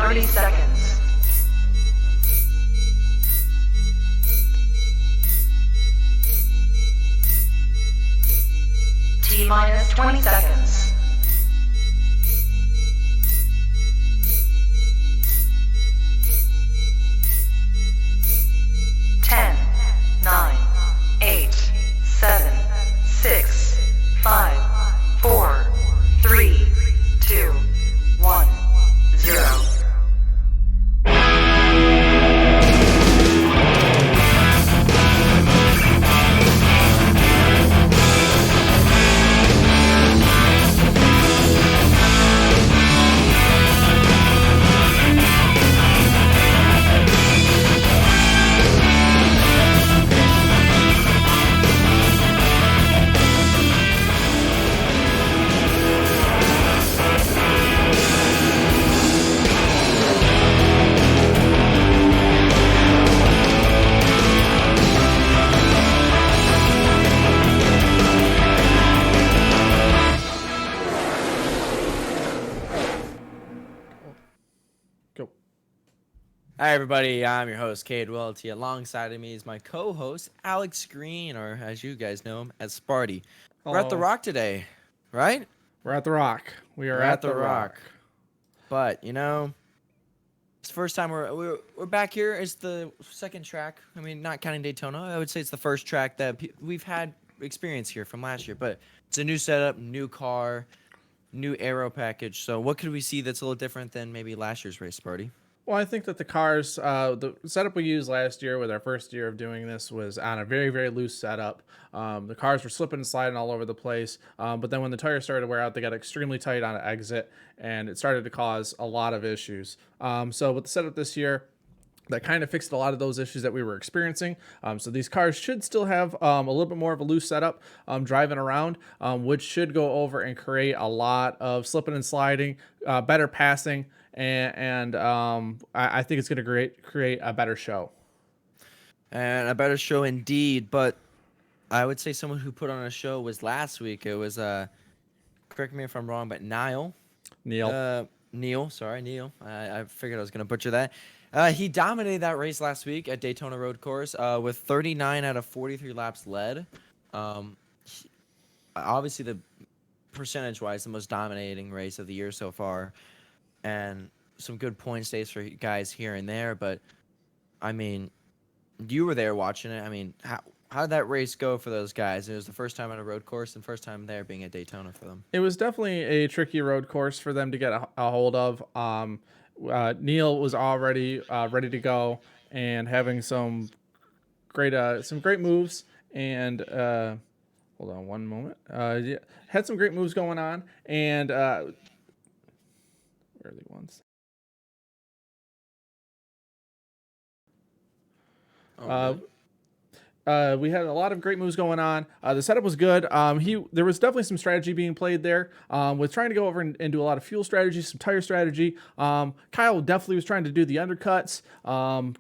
30 seconds. T-minus 20 seconds. 10, 9, 8, 7, 6, 5, 4, 3, 2, 1, 0. Hi, everybody. I'm your host, Cade Welty. Alongside of me is my co-host, Alex Green, or as you guys know him, as Sparty. We're at the Rock today, right? We're at the Rock. We're at the Rock. But, you know, it's the first time we're back here. It's the second track. I mean, not counting Daytona. I would say it's the first track that we've had experience here from last year. But it's a new setup, new car, new aero package. So what could we see that's a little different than maybe last year's race, Sparty? Well, I think that the cars, the setup we used last year with our first year of doing this was on a very, very loose setup. The cars were slipping and sliding all over the place. But then when the tires started to wear out, they got extremely tight on an exit, and it started to cause a lot of issues. So with the setup this year, that kind of fixed a lot of those issues that we were experiencing. So these cars should still have a little bit more of a loose setup driving around, which should go over and create a lot of slipping and sliding, better passing, and I think it's going to create a better show. And a better show indeed. But I would say someone who put on a show was last week. It was, correct me if I'm wrong, but Neil. Sorry, Neil. I figured I was going to butcher that. He dominated that race last week at Daytona Road Course with 39 out of 43 laps led. Obviously, the percentage-wise, the most dominating race of the year so far. And some good point stays for guys here and there. But, I mean, you were there watching it. I mean, how did that race go for those guys? It was the first time on a road course and first time there being at Daytona for them. It was definitely a tricky road course for them to get a hold of. Neil was already ready to go and having some great moves. And hold on one moment. Had some great moves going on. And where are the ones? We had a lot of great moves going on. The setup was good. There was definitely some strategy being played there with trying to go over and do a lot of fuel strategy, some tire strategy. Kyle definitely was trying to do the undercuts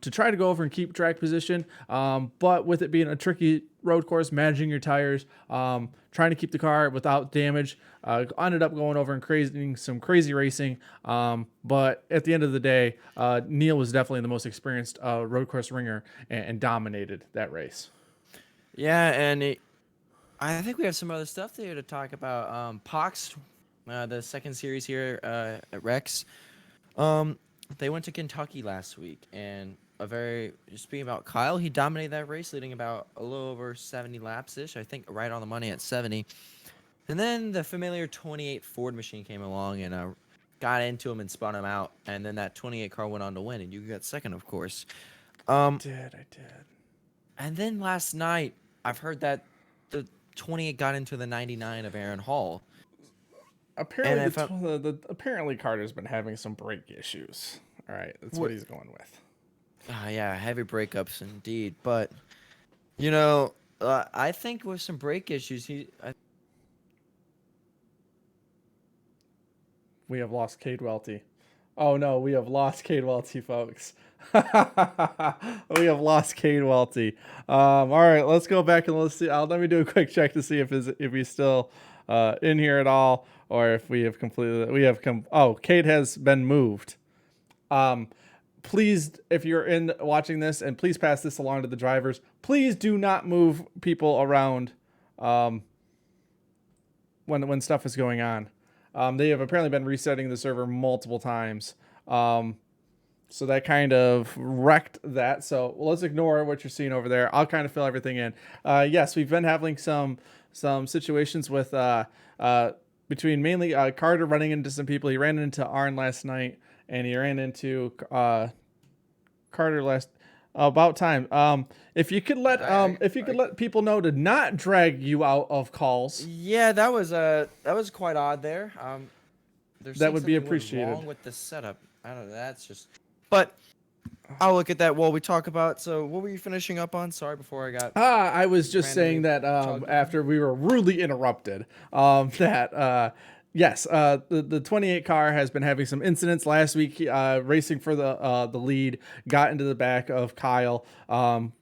to try to go over and keep track position. But with it being a tricky road course, managing your tires, trying to keep the car without damage, ended up going over and creating some crazy racing. But at the end of the day, Neil was definitely the most experienced road course ringer and dominated that race. Yeah, and I think we have some other stuff there to talk about. Pox, the second series here at Rex, they went to Kentucky last week, and speaking about Kyle, he dominated that race, leading about a little over 70 laps-ish, I think right on the money at 70. And then the familiar 28 Ford machine came along and got into him and spun him out, and then that 28 car went on to win, and you got second, of course. I did. And then last night, I've heard that the 28 got into the 99 of Aaron Hall. Apparently, apparently Carter's been having some brake issues. All right, that's what he's going with. Yeah, heavy breakups indeed. But, you know, I think with some brake issues, we have lost Cade Welty. Oh, no, we have lost Cade Welty, folks. We have lost Cade Welty. All right, let's go back and let's see. Let me do a quick check to see if he's still in here at all, or if we have completely. Oh, Cade has been moved. Please, if you're in watching this, and please pass this along to the drivers, please do not move people around when stuff is going on. They have apparently been resetting the server multiple times. So that kind of wrecked that. So let's ignore what you're seeing over there. I'll kind of fill everything in. Yes, we've been having some situations with between mainly Carter running into some people. He ran into Arn last night, and he ran into Carter last. About time. If you could let let people know to not drag you out of calls. Yeah, that was quite odd there. That would be something went appreciated. wrong with the setup. I don't know. That's just. But I'll look at that while we talk about. So, what were you finishing up on? Sorry, before I got. I was just saying that after we were rudely interrupted, yes, the 28 car has been having some incidents. Last week, racing for the lead, got into the back of Kyle,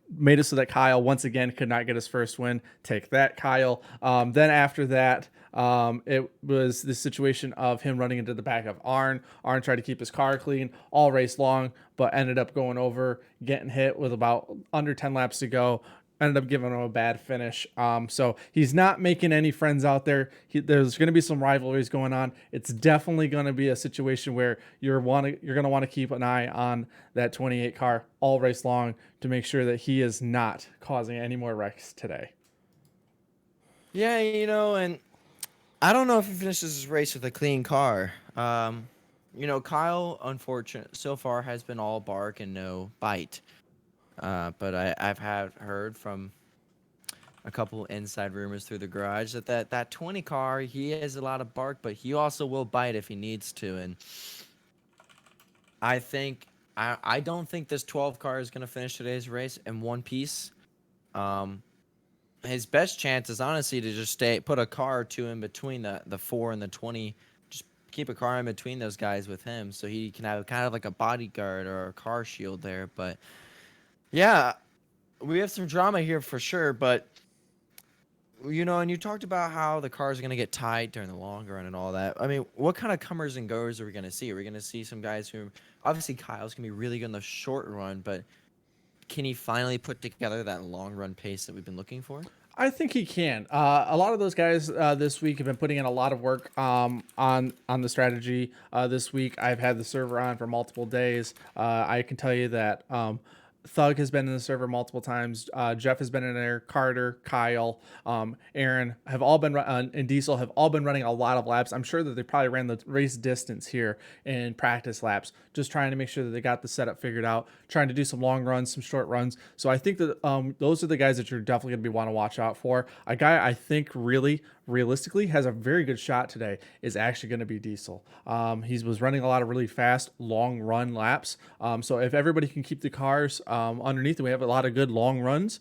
made it so that Kyle once again could not get his first win. Take that, Kyle. Then after that, it was the situation of him running into the back of Arn. Arn tried to keep his car clean all race long, but ended up going over, getting hit with about under 10 laps to go. Ended up giving him a bad finish. So he's not making any friends out there. There's going to be some rivalries going on. It's definitely going to be a situation where you're going to want to keep an eye on that 28 car all race long to make sure that he is not causing any more wrecks today. Yeah, and I don't know if he finishes his race with a clean car. Kyle, unfortunate so far, has been all bark and no bite. But I've heard from a couple inside rumors through the garage that 20 car, he has a lot of bark, but he also will bite if he needs to. And I don't think this 12 car is going to finish today's race in one piece. His best chance is honestly to just put a car or two in between the 4 and the 20. Just keep a car in between those guys with him so he can have kind of like a bodyguard or a car shield there. But yeah, we have some drama here for sure. But, and you talked about how the cars are going to get tight during the long run and all that. I mean, what kind of comers and goers are we going to see? Are we going to see some guys who, obviously Kyle's going to be really good in the short run, but can he finally put together that long run pace that we've been looking for? I think he can. A lot of those guys this week have been putting in a lot of work on the strategy. This week, I've had the server on for multiple days. I can tell you that Thug has been in the server multiple times. Jeff has been in there. Carter, Kyle, Aaron have all been and Diesel have all been running a lot of laps. I'm sure that they probably ran the race distance here in practice laps, just trying to make sure that they got the setup figured out, trying to do some long runs, some short runs. So I think that those are the guys that you're definitely going to want to watch out for. A guy I think really realistically has a very good shot today is actually going to be Diesel. He was running a lot of really fast long run laps. So if everybody can keep the cars underneath, we have a lot of good long runs.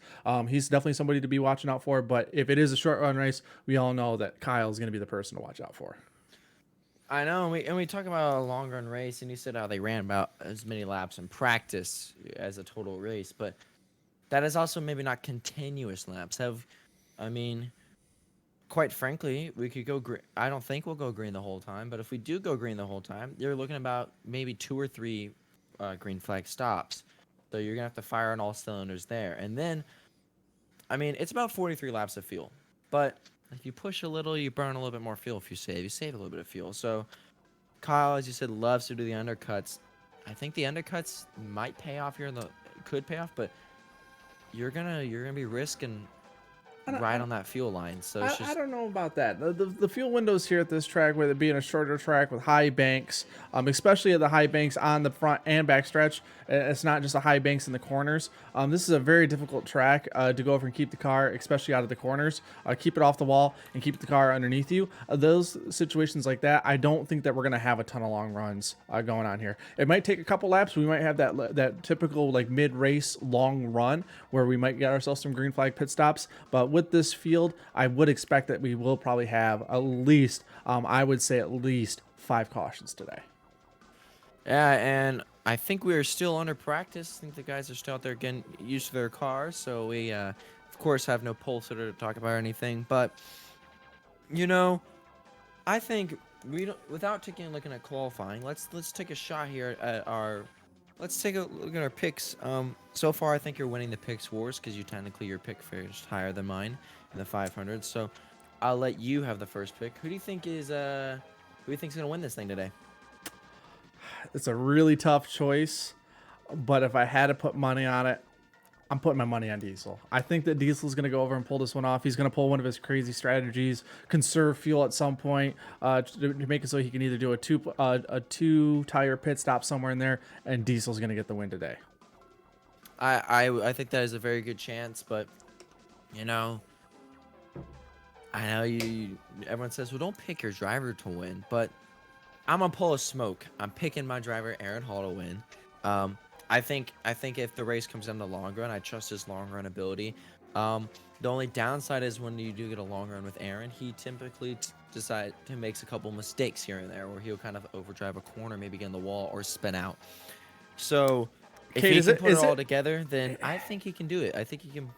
He's definitely somebody to be watching out for. But if it is a short run race, we all know that Kyle's going to be the person to watch out for. I know, and we talk about a long run race, and you said how they ran about as many laps in practice as a total race, but that is also maybe not continuous laps. Quite frankly, we could go green. I don't think we'll go green the whole time, but if we do go green the whole time, you're looking about maybe 2 or 3 green flag stops. So you're going to have to fire on all cylinders there. And then, it's about 43 laps of fuel. But if you push a little, you burn a little bit more fuel if you save. You save a little bit of fuel. So Kyle, as you said, loves to do the undercuts. I think the undercuts might pay off here. Could pay off, but you're gonna be risking right on that fuel line. So I don't know about that. The fuel windows here at this track, with it being a shorter track with high banks, especially at the high banks on the front and back stretch, it's not just a high banks in the corners. This is a very difficult track to go over and keep the car, especially out of the corners. Keep it off the wall and keep the car underneath you. Those situations like that, I don't think that we're going to have a ton of long runs going on here. It might take a couple laps. We might have that typical like mid-race long run where we might get ourselves some green flag pit stops. But with this field, I would expect that we will probably have at least, I would say at least 5 cautions today. Yeah, and I think we are still under practice. I think the guys are still out there getting used to their cars. So we, of course, have no pole sitter to talk about or anything. But, I think we don't, without taking a look at qualifying, let's take a shot here at our. Let's take a look at our picks. So far I think you're winning the picks wars because you technically your pick fares higher than mine in the 500. So I'll let you have the first pick. Who do you think is gonna win this thing today? It's a really tough choice, but if I had to put money on it, I'm putting my money on Diesel. I think that Diesel's going to go over and pull this one off. He's going to pull one of his crazy strategies, conserve fuel at some point to make it so he can either do a two tire pit stop somewhere in there, and Diesel's going to get the win today. I think that is a very good chance, but I know everyone says, well, don't pick your driver to win, but I'm gonna pull a smoke. I'm picking my driver Aaron Hall to win. I think if the race comes down to long run, I trust his long run ability. The only downside is when you do get a long run with Aaron, he typically makes a couple mistakes here and there, where he'll kind of overdrive a corner, maybe get in the wall or spin out. So if he can put it all together, then I think he can do it. I think he can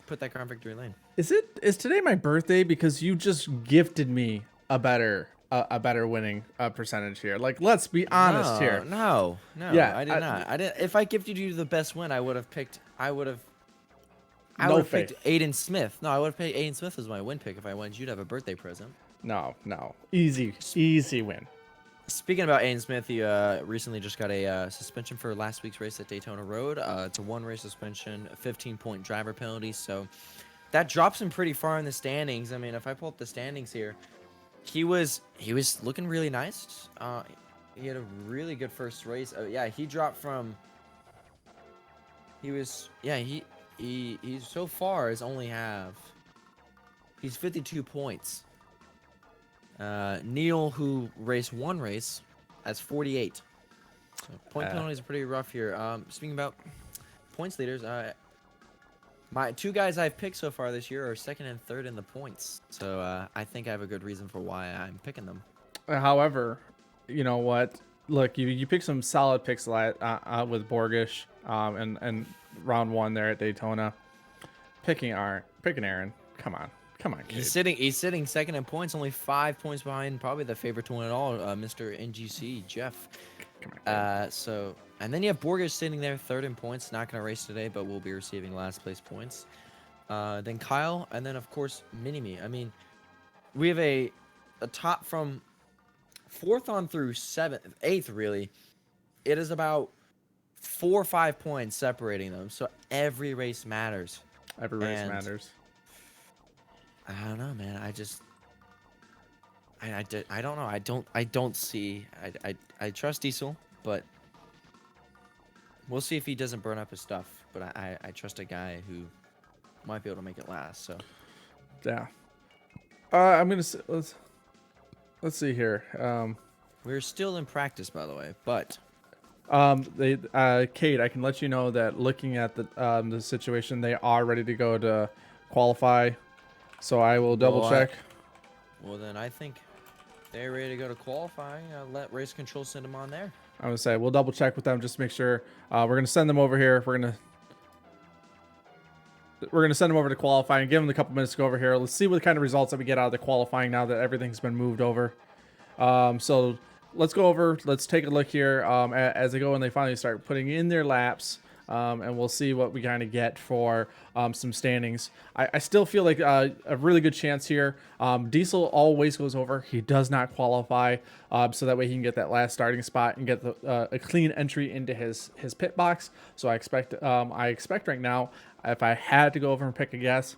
put that car in victory lane. Is today my birthday? Because you just gifted me a better winning percentage here. Like, let's be honest here. No. Yeah, I did not. I didn't. If I gifted you the best win, I would have picked. I would have picked Aiden Smith. No, I would have picked Aiden Smith as my win pick if I wanted you to have a birthday present. No. Easy win. Speaking about Aiden Smith, he recently just got a suspension for last week's race at Daytona Road. It's a one-race suspension, a 15-point driver penalty. So that drops him pretty far in the standings. I mean, if I pull up the standings here, he was looking really nice. He had a really good first race. He dropped from. He so far is only he's 52 points. Neil, who raced one race, has 48. So point penalties are pretty rough here. Speaking about points leaders, my two guys I've picked so far this year are second and third in the points. So I think I have a good reason for why I'm picking them. However, you know what? Look, you picked some solid picks with Borgish and round one there at Daytona. Picking Aaron. Come on, kid. He's sitting second in points, only 5 points behind probably the favorite to win it all, Mr. NGC Jeff. Come on, kid. And then you have Borgish sitting there third in points, not going to race today, but will be receiving last place points. Then Kyle, and then of course Mini-Me. I mean, we have a top from fourth on through eighth really. It is about 4 or 5 points separating them, so every race matters. Every race matters. I don't know, man. I don't know. I don't see. I trust Diesel, but we'll see if he doesn't burn up his stuff. But I trust a guy who might be able to make it last. So yeah. I'm gonna let's see here. We're still in practice, by the way, but. Kate, I can let you know that looking at the situation, they are ready to go to qualify. So I will double check. Well, then I think they're ready to go to qualify. Let race control send them on there. I'm gonna say we'll double check with them just to make sure. We're gonna send them over here. We're gonna send them over to qualify and give them a couple minutes to go over here. Let's see what kind of results that we get out of the qualifying now that everything's been moved over. So let's go over. Let's take a look here as they go and they finally start putting in their laps. And we'll see what we kind of get for some standings. I still feel like a really good chance here. Diesel always goes over. He does not qualify, so that way he can get that last starting spot and get a clean entry into his pit box. So I expect right now, if I had to go over and pick a guess,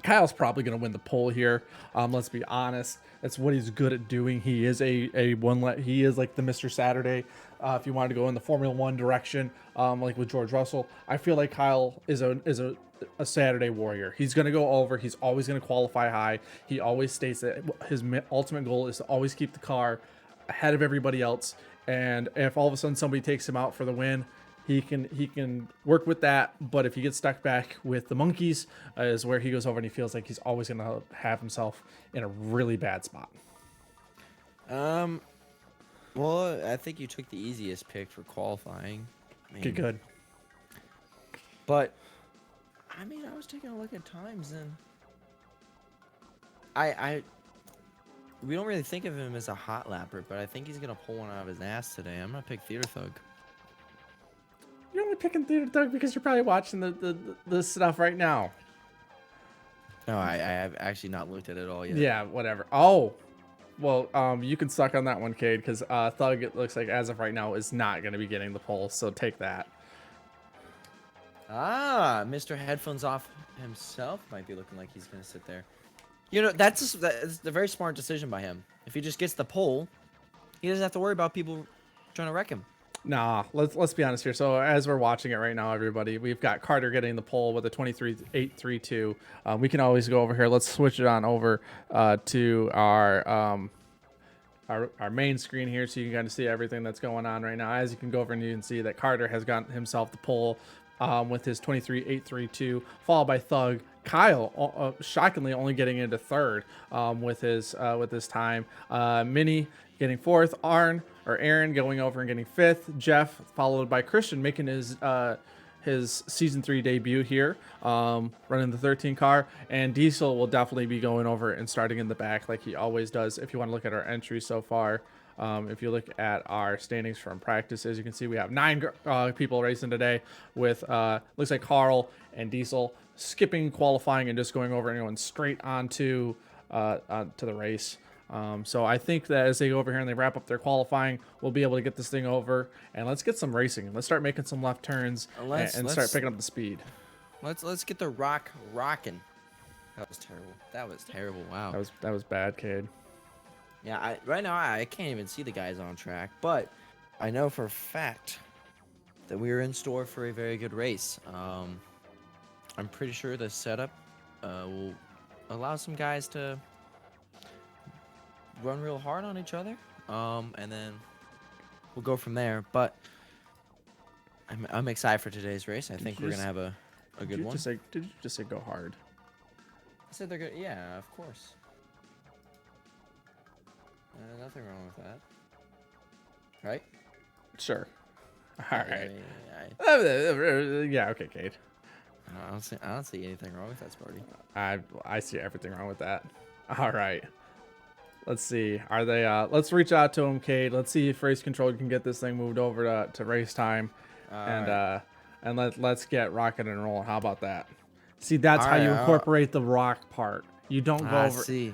Kyle's probably going to win the pole here. Let's be honest. That's what he's good at doing. He is he is like the Mr. Saturday. If you wanted to go in the Formula One direction, like with George Russell, I feel like Kyle is a Saturday warrior. He's going to go over. He's always going to qualify high. He always states that his ultimate goal is to always keep the car ahead of everybody else. And if all of a sudden somebody takes him out for the win, he can work with that. But if he gets stuck back with the monkeys, is where he goes over and he feels like he's always going to have himself in a really bad spot. Well, I think you took the easiest pick for qualifying. Okay, good. But I mean, I was taking a look at times and we don't really think of him as a hot lapper, but I think he's gonna pull one out of his ass today. I'm gonna pick Theater Thug. You're only picking Theater Thug because you're probably watching the stuff right now. No, I have actually not looked at it all yet. Yeah, whatever. Oh, well, you can suck on that one, Cade, because Thug, it looks like, as of right now, is not going to be getting the poll, so take that. Ah, Mr. Headphones Off himself might be looking like he's gonna sit there. You know, that's a very smart decision by him. If he just gets the pole, he doesn't have to worry about people trying to wreck him. Nah, let's be honest here. So as we're watching it right now, everybody, we've got Carter getting the pole with a 23.832. We can always go over here. Let's switch it on over to our main screen here, so you can kind of see everything that's going on right now. As you can go over and you can see that Carter has gotten himself the pole with his 23.832, followed by Thug. Kyle, shockingly, only getting into third with his time. Minnie getting fourth. Aaron going over and getting fifth. Jeff, followed by Christian, making his season 3 debut here, running the 13 car. And Diesel will definitely be going over and starting in the back like he always does. If you want to look at our entries so far, if you look at our standings from practice, as you can see, we have 9 people racing today with looks like Carl and Diesel skipping qualifying and just going over and going straight onto to the race. So I think that as they go over here and they wrap up their qualifying, we'll be able to get this thing over, and let's get some racing. Let's start making some left turns and start picking up the speed. Let's get the rocking. That was terrible. That was terrible. Wow. That was bad, Cade. Yeah, right now I can't even see the guys on track, but I know for a fact that we are in store for a very good race. I'm pretty sure the setup will allow some guys to run real hard on each other, and then we'll go from there. But I'm excited for today's race. I think we're gonna have a good one. Did you just say go hard? I said they're good. Yeah, of course. Nothing wrong with that, right? Sure. All right. Yeah. Okay, Cade. I don't see anything wrong with that, Sparty. I see everything wrong with that. All right. Let's see. Are they? Let's reach out to them, Cade. Let's see if race control can get this thing moved over to race time, and let's get rocking and rolling. How about that? See, that's how you incorporate the rock part. You don't go over. See.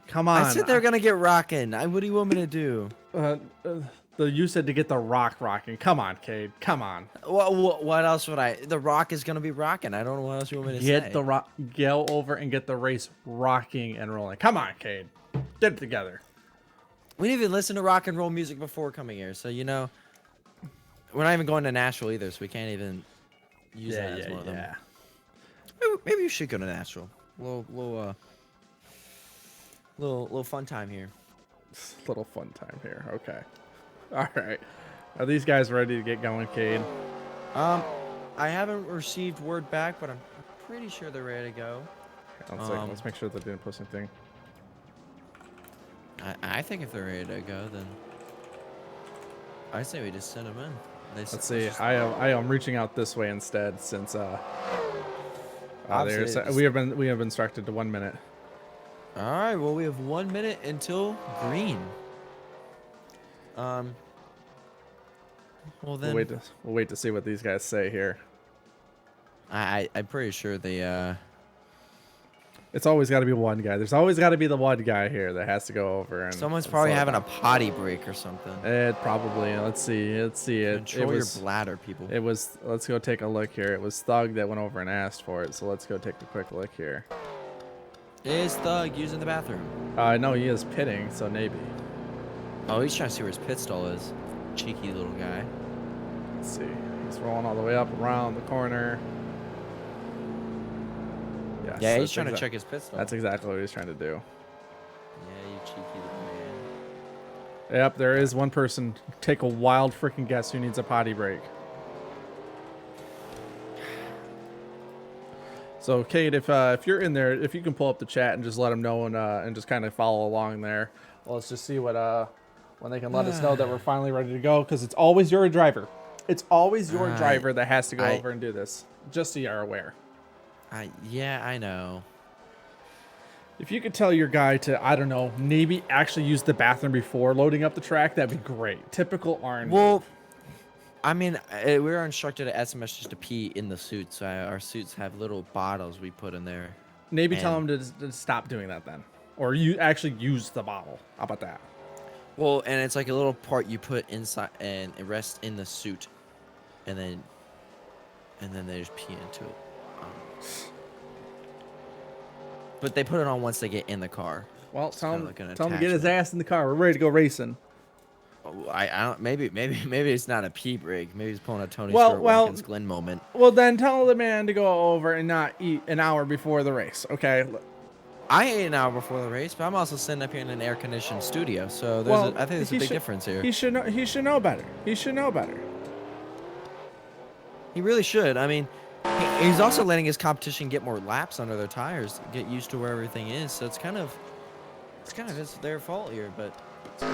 Come on. I said they're gonna get rocking. What do you want me to do? You said to get the rock rocking. Come on, Cade. Come on. What else would I? The rock is gonna be rocking. I don't know what else you want me to say. Get the rock. Go over and get the race rocking and rolling. Come on, Cade. Get it together. We didn't even listen to rock and roll music before coming here, so you know, we're not even going to Nashville either, so we can't even use that as one of them. Maybe you should go to Nashville. Little fun time here. Little fun time here. Okay. All right. Are these guys ready to get going, Cade? I haven't received word back, but I'm pretty sure they're ready to go. Let's make sure they didn't post anything. I think if they're ready to go, then I say we just send them in. Let's see. I am reaching out this way instead, since we have been instructed to 1 minute. All right. Well, we have 1 minute until green. Well then we'll wait to see what these guys say here. I'm pretty sure they It's always got to be one guy. There's always got to be the one guy here that has to go over. And someone's probably having a potty break or something. It probably. Let's see. Control your bladder, people. It was. Let's go take a look here. It was Thug that went over and asked for it. So let's go take a quick look here. Is Thug using the bathroom? No, he is pitting. So maybe. Oh, he's trying to see where his pit stall is. Cheeky little guy. Let's see. He's rolling all the way up around the corner. Yes, yeah, he's trying to check his pit stall. That's exactly what he's trying to do. Yeah, you cheeky little man. Yep, there is one person. Take a wild freaking guess who needs a potty break. So, Cade, if you're in there, if you can pull up the chat and just let them know and just kind of follow along there. Well, let's just see what when they can let us know that we're finally ready to go, because it's always your driver. It's always your driver that has to go over and do this. Just so you're aware. Yeah, I know. If you could tell your guy to, I don't know, maybe actually use the bathroom before loading up the track, that'd be great. Typical Arn. Well, I mean, we were instructed at SMS just to pee in the suits. So our suits have little bottles we put in there. Maybe tell and- him to stop doing that then. Or you actually use the bottle. How about that? Well, and it's like a little part you put inside, and it rests in the suit, and then they just pee into it. But they put it on once they get in the car. Well, It's tell kinda him, like an tell him to get his attachment. ass in the car. We're ready to go racing. Oh, I don't. Maybe it's not a pee break. Maybe he's pulling a Tony Well, Stewart well- Watkins Glen moment. Well, then tell the man to go over and not eat an hour before the race, okay? I ate an hour before the race, but I'm also sitting up here in an air-conditioned studio, so I think there's a he big should- difference here. He should know. He should know better. He should know better. He really should. I mean, he's also letting his competition get more laps under their tires, get used to where everything is. So it's kind of their fault here. But That's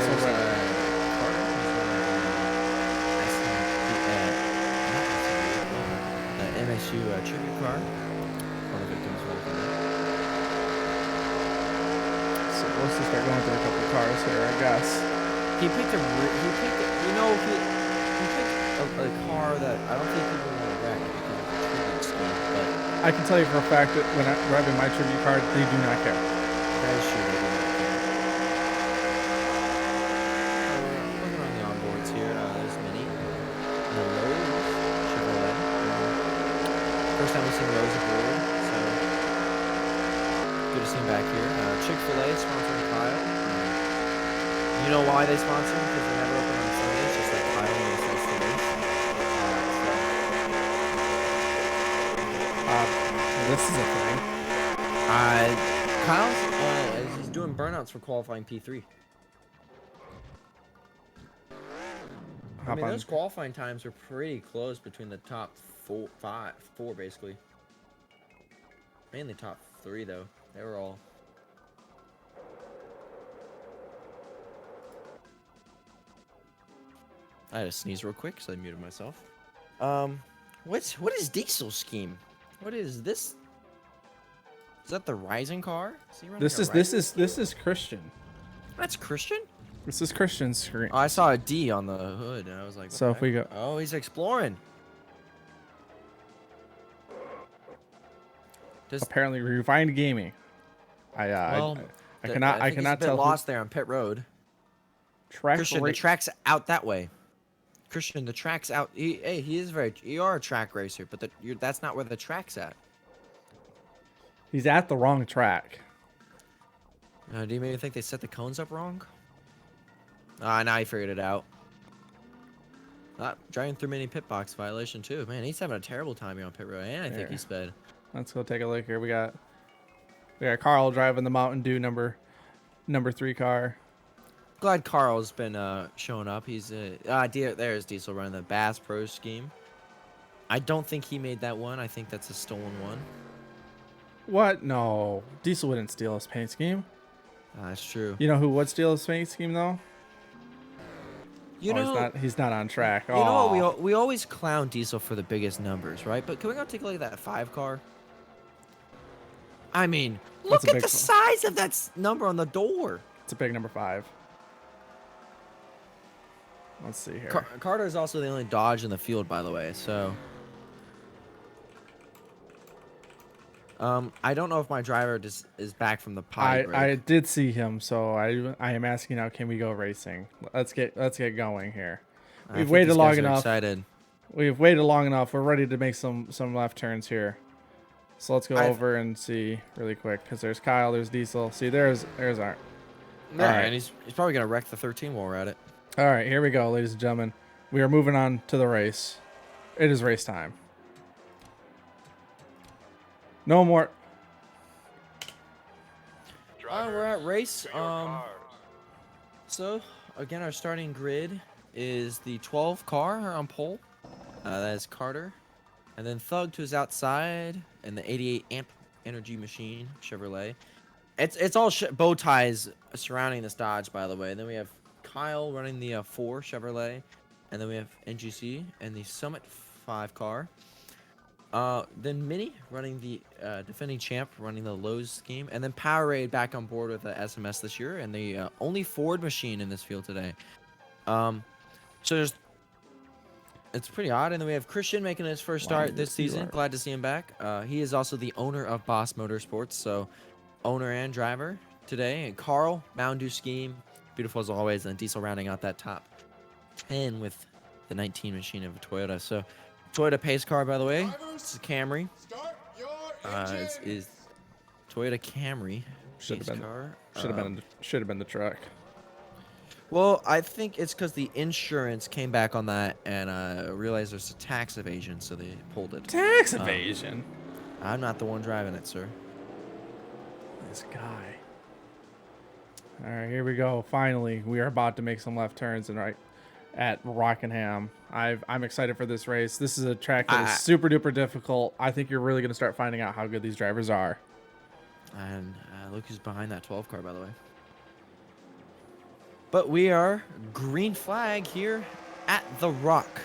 there's, all right. Carter, who's, MSU tribute car. One of the victims were looking at. So let's just start going through a couple cars here, I guess. He picked a car that I don't think people want to wreck because of the tribute scheme, but I can tell you for a fact that when I'm driving my tribute car, they do not care. that is true. They do not care. Looking on the onboards here, there's Mini. And Lowe's Chevrolet. First time we've seen Lowe's aboard, so good to see him back here. Chick-fil-A sponsoring Kyle. You know why they sponsor him? Because they never open on Sundays, just like Kyle when he starts the race. This is a thing. Kyle's he's doing burnouts for qualifying P3. I Hop mean, on. those qualifying times are pretty close between the top four basically. Mainly top three though. They were all. I had to sneeze real quick, so I muted myself. What is Diesel's scheme? What is this? Is that the Rising car? Is he running This a is Christian. That's Christian? This is Christian's screen. Oh, I saw a D on the hood, and I was like, what So the if we heck? go- Oh, he's exploring. Does Apparently, refined gaming. well, I cannot think he's a bit tell. lost there on pit road. Track Christian, the track's out that way. Christian, the track's out. He is you are a track racer, but that's not where the track's at. He's at the wrong track. Do you maybe think they set the cones up wrong? Now he figured it out. Driving through mini pit box violation too. Man, he's having a terrible time here on pit road, and I think There. he sped. Let's go take a look here. We got Carl driving the Mountain Dew number 3 car. Glad Carl's been showing up. He's there's Diesel running the Bass Pro scheme. I don't think he made that one. I think that's a stolen one. What? No, Diesel wouldn't steal his paint scheme. That's true. You know who would steal his paint scheme though? You know, he's not on track. you know what? We always clown Diesel for the biggest numbers, right? But can we go take a look at that 5 car? I mean, That's look a at big the size of that number on the door. It's a big number 5. Let's see here. Carter is also the only Dodge in the field, by the way. So, I don't know if my driver is back from the pie break. I did see him, so I am asking now. Can we go racing? Let's get going here. I We've think waited these long guys are enough. Excited. We've waited long enough. We're ready to make some left turns here. So let's go over and see really quick because there's Kyle, there's Diesel. See, there's our. Yeah, Alright. and he's probably gonna wreck the 13 while we're at it. All right, here we go, ladies and gentlemen. We are moving on to the race. It is race time. No more. We're at race. So again, our starting grid is the 12 car on pole. That is Carter, and then Thug to his outside, and the 88 amp energy machine Chevrolet. It's all bow ties surrounding this Dodge, by the way. And then we have Kyle running the 4 Chevrolet, and then we have NGC and the Summit 5 car. Then Mini running the defending champ, running the Lowe's game, and then Powerade back on board with the SMS this year, and the only Ford machine in this field today. So it's pretty odd. And then we have Christian making his first start this season. Glad to see him back. He is also the owner of Boss Motorsports, so owner and driver today. And Carl, Mountain Dew scheme, beautiful as always. And Diesel rounding out that top 10 with the 19 machine of a Toyota. So Toyota pace car, by the way. It's a Camry. Is Toyota Camry Should pace have been. car. Should have been the truck. Well, I think it's because the insurance came back on that and realized there's a tax evasion, so they pulled it. Tax evasion. I'm not the one driving it, sir. This guy. All right, here we go. Finally, we are about to make some left turns and right at Rockingham. I'm excited for this race. This is a track that is super duper difficult. I think you're really going to start finding out how good these drivers are. And look who's behind that 12 car, by the way. But we are green flag here at the Rock.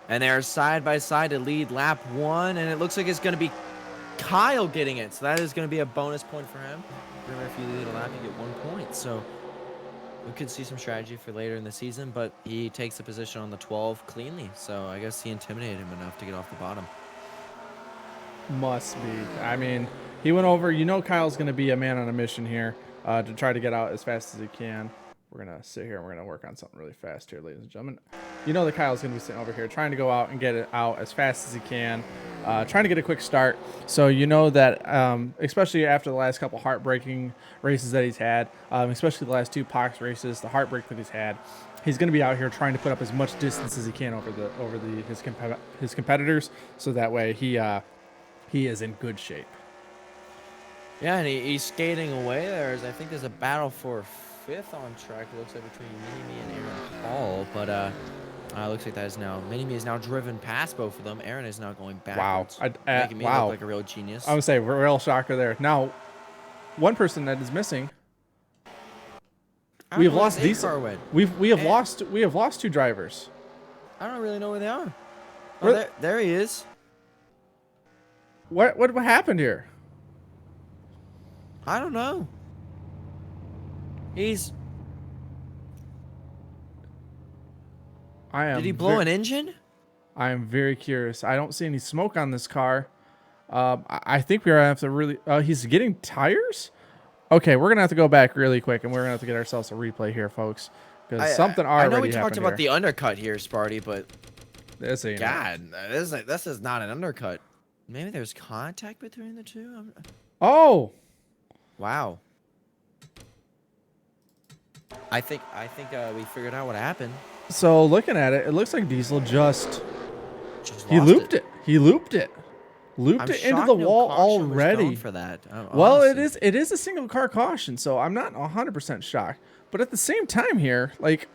And they're side by side to lead lap 1, and it looks like it's going to be Kyle getting it. So that is going to be a bonus point for him. Remember, if you lead a lap, you get 1 point. So we could see some strategy for later in the season, but he takes the position on the 12 cleanly. So I guess he intimidated him enough to get off the bottom. Must be. I mean, he went over. You know Kyle's going to be a man on a mission here to try to get out as fast as he can. We're going to sit here and we're going to work on something really fast here, ladies and gentlemen. You know that Kyle's going to be sitting over here trying to go out and get it out as fast as he can, trying to get a quick start. So you know that, especially after the last couple heartbreaking races that he's had, especially the last 2 POX races, the heartbreak that he's had, he's going to be out here trying to put up as much distance as he can over his competitors, so that way he is in good shape. Yeah, and he's skating away there. I think there's a battle for 5th on track. It looks like between Mini-Me and Aaron Hall, but looks like that is now Mini-Me is now driven past both of them. Aaron is now going backwards. Wow, making me look like a real genius. I would say real shocker there. Now, one person that is missing. We have lost Diesel. We have lost 2 drivers. I don't really know where they are. Oh, there he is. What happened here? I don't know. Did he blow an engine? I am very curious. I don't see any smoke on this car. I think we're going to have to really... he's getting tires? Okay, we're going to have to go back really quick, and we're going to have to get ourselves a replay here, folks. Because something already happened. I know we talked about the undercut here, Sparty, but... This ain't this is not an undercut. Maybe there's contact between the two? Oh! Wow. I think we figured out what happened. So looking at it, it looks like Diesel just he looped it. He looped it. Looped it into the wall already. For that. Well, it is a single car caution, so I'm not 100% shocked. But at the same time here, like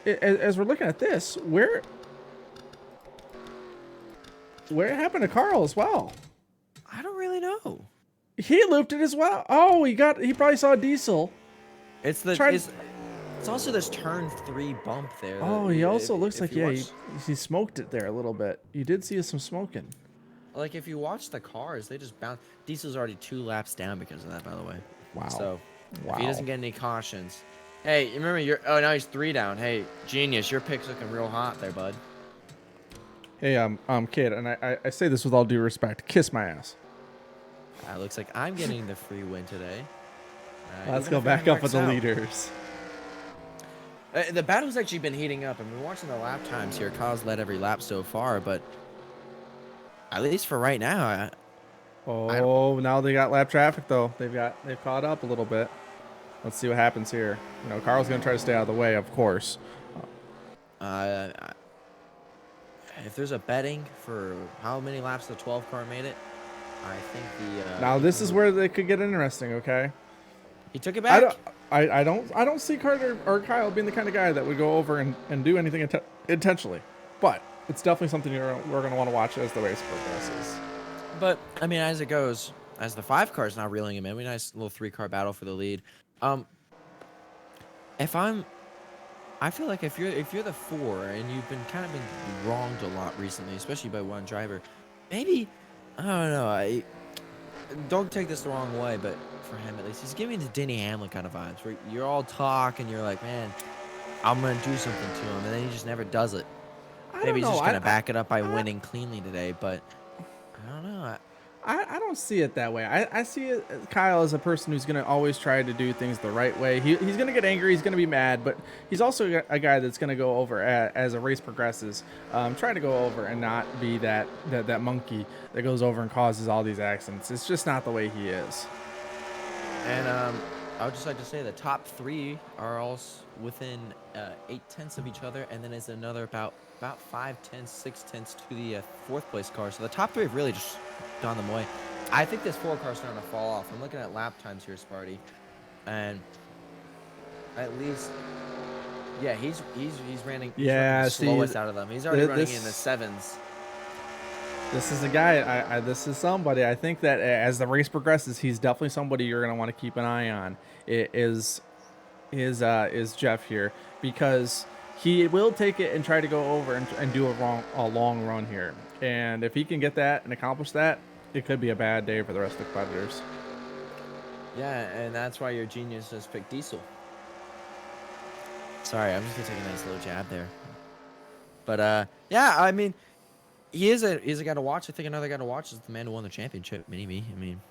as we're looking at this, where it happened to Carl as well? I don't really know. He looped it as well. Oh, he probably saw Diesel. It's also this turn 3 bump there. Oh, he also looks like he smoked it there a little bit. You did see some smoking. Like if you watch the cars, they just bounce. Diesel's already 2 laps down because of that, by the way. Wow. So if he doesn't get any cautions, hey, remember now he's 3 down. Hey, genius, your pick's looking real hot there, bud. Hey, kid, and I say this with all due respect, kiss my ass. Looks like I'm getting the free win today. Let's go back up with the leaders. The battle's actually been heating up. I've been watching the lap times here. Kyle's led every lap so far, but at least for right now. Now they got lap traffic though. They've caught up a little bit. Let's see what happens here. You know, Carl's gonna try to stay out of the way, of course. If there's a betting for how many laps the 12 car made it, I think now this is where they could get interesting. Okay. He took it back. I don't see Carter or Kyle being the kind of guy that would go over and do anything intentionally. But it's definitely something we're going to want to watch as the race progresses. But I mean, as it goes, as the 5 car's now reeling him in, we nice little 3-car battle for the lead. I feel like if you're the 4 and you've been kind of been wronged a lot recently, especially by one driver, maybe I don't know. Don't take this the wrong way, but for him at least, he's giving the Denny Hamlin kind of vibes, where you're all talk and you're like, man, I'm gonna do something to him, and then he just never does it. Maybe he's just gonna back it up by winning cleanly today, but I don't know. I don't see it that way. I see it, Kyle as a person who's going to always try to do things the right way. He's going to get angry. He's going to be mad, but he's also a guy that's going to go over as a race progresses, trying to go over and not be that monkey that goes over and causes all these accidents. It's just not the way he is. And I would just like to say the top 3 are all within 8/10 of each other, and then there's another about 5/10, 6/10 to the 4th place car. So the top 3 have really just gone them away. I think this 4 car is starting to fall off. I'm looking at lap times here, Sparty, and at least, yeah, he's running. Yeah, the slowest out of them. He's already running in the 7s. This is a guy. This is somebody. I think that as the race progresses, he's definitely somebody you're going to want to keep an eye on. It is Jeff here, because he will take it and try to go over and do a long run here. And if he can get that and accomplish that, it could be a bad day for the rest of the competitors. Yeah, and that's why your genius has picked Diesel. Sorry, I'm just gonna take a nice little jab there. But yeah, I mean, he's a guy to watch. I think another guy to watch is the man who won the championship, Mini Me. I mean,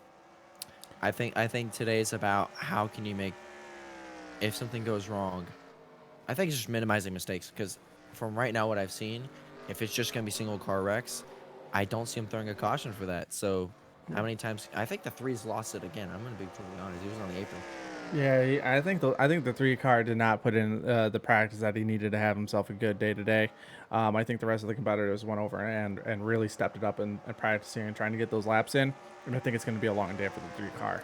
I think today is about how can you make, if something goes wrong. I think it's just minimizing mistakes, because from right now what I've seen, if it's just gonna be single car wrecks, I don't see him throwing a caution for that. So how many times? I think the 3's lost it again. I'm gonna be totally honest. He was on the apron. Yeah, I think the 3 car did not put in the practice that he needed to have himself a good day today. I think the rest of the competitors went over and really stepped it up and practicing and trying to get those laps in. And I think it's going to be a long day for the 3 car.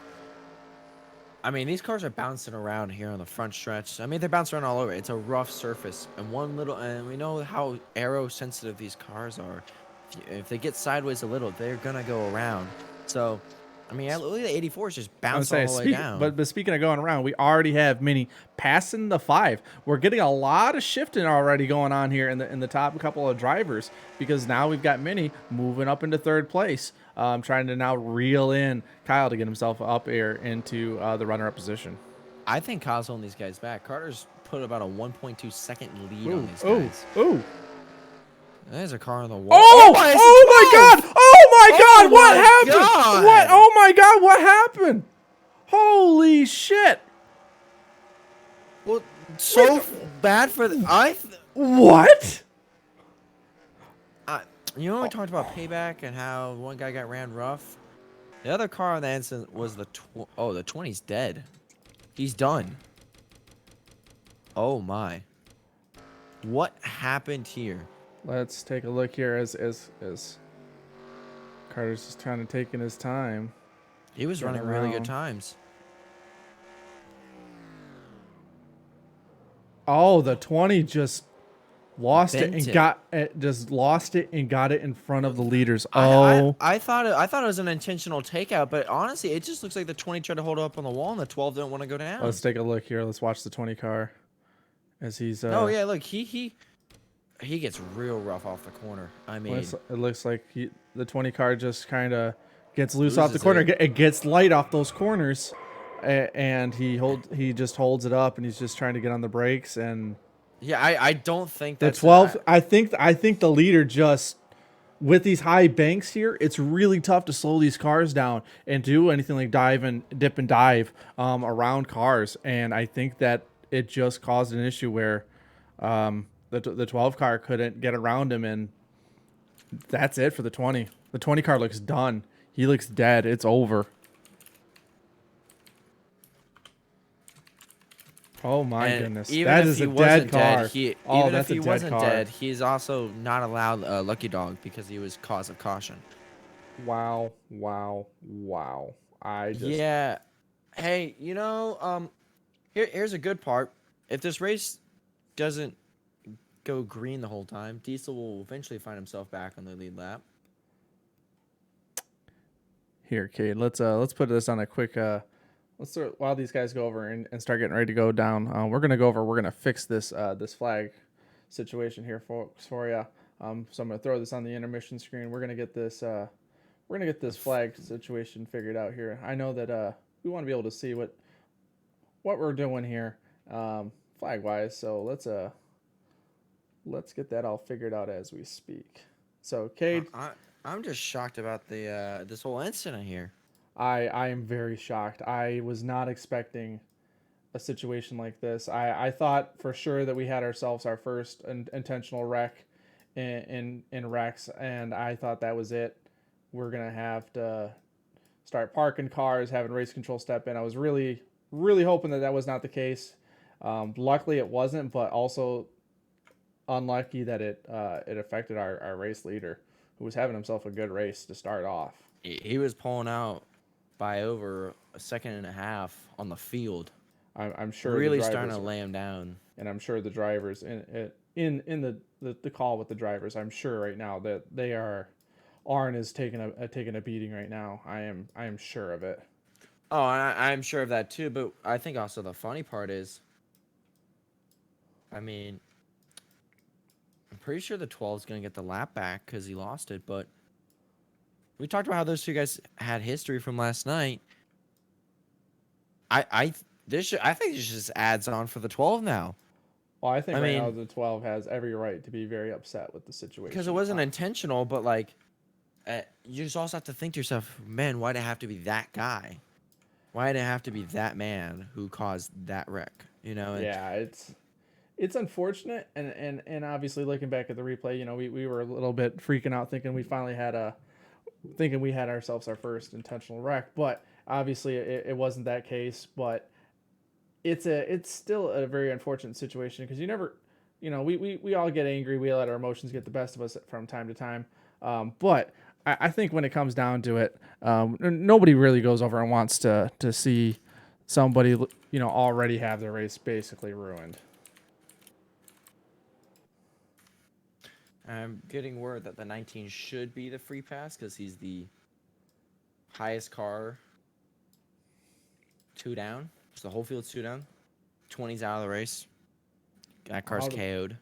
I mean, these cars are bouncing around here on the front stretch. I mean, they're bouncing around all over. It's a rough surface, and and we know how aero sensitive these cars are. If they get sideways a little, they're gonna go around. So, I mean, look at the 84s just bouncing all the way down. But speaking of going around, we already have Mini passing the 5. We're getting a lot of shifting already going on here in the top couple of drivers, because now we've got Mini moving up into 3rd place, trying to now reel in Kyle to get himself up here into the runner-up position. I think Kyle's holding these guys back. Carter's put about a 1.2 second lead on these guys. Ooh. There's a car on the wall. Oh my God! Oh my God! What happened? God. What? Oh my God! What happened? Holy shit! Well, so bad for the What? You know, we talked about payback and how one guy got ran rough. The other car on the incident was the 20's dead. He's done. Oh my! What happened here? Let's take a look here as Carter's just trying to take in his time. He was running really good times. Oh, the 20 just lost it and got it in front of the leaders. Oh, I thought it was an intentional takeout, but honestly, it just looks like the 20 tried to hold it up on the wall and the 12 didn't want to go down. Let's take a look here. Let's watch the 20 car as he's. Oh yeah, look, he gets real rough off the corner. I mean, it looks like the 20 car just kind of gets loose off the corner. It gets light off those corners, and he just holds it up, and he's just trying to get on the brakes. And yeah, I don't think that's the 12. I think the leader just, with these high banks here, it's really tough to slow these cars down and do anything like dip and dive around cars. And I think that it just caused an issue where the 12 car couldn't get around him, and that's it for the 20. The 20 car looks done. He looks dead. It's over. Oh my goodness. That is a dead car. Even if he wasn't dead, he's also not allowed a lucky dog because he was cause of caution. Wow. Yeah. Hey, here's a good part. If this race doesn't go green the whole time, Diesel will eventually find himself back on the lead lap. Here, Cade, let's put this on a quick while these guys go over and start getting ready to go down. We're gonna fix this this flag situation here, folks, for you. So I'm gonna throw this on the intermission screen. We're gonna get this flag situation figured out here. I know that we want to be able to see what we're doing here, flag wise. So let's get that all figured out as we speak. So, Cade, I'm just shocked about the this whole incident here. I am very shocked. I was not expecting a situation like this. I thought for sure that we had ourselves our first intentional wreck in Rex, and I thought that was it. We're gonna have to start parking cars, having race control step in. I was really hoping that was not the case. Luckily, it wasn't, but also unlucky that it affected our race leader, who was having himself a good race to start off. He was pulling out by over a second and a half on the field. I'm sure really starting to lay him down, and I'm sure the drivers in the call with the drivers, I'm sure right now that they are. Arn is taking a beating right now. I am sure of it. Oh, and I'm sure of that too. But I think also the funny part is, I mean, I'm pretty sure the 12 is gonna get the lap back because he lost it. But we talked about how those two guys had history from last night. I think this just adds on for the 12 now. Well, I think now the 12 has every right to be very upset with the situation because it wasn't intentional, but like. You just also have to think to yourself, man, why'd it have to be that guy? Why'd it have to be that man who caused that wreck? Yeah, it's unfortunate, and obviously looking back at the replay, we were a little bit freaking out, thinking we had ourselves our first intentional wreck, but obviously it wasn't that case. But it's still a very unfortunate situation because you never, we all get angry, we let our emotions get the best of us from time to time, but I think when it comes down to it, nobody really goes over and wants to see somebody, already have their race basically ruined. I'm getting word that the 19 should be the free pass because he's the highest car. 2 down. So the whole field's 2 down. 20's out of the race. That car's KO'd.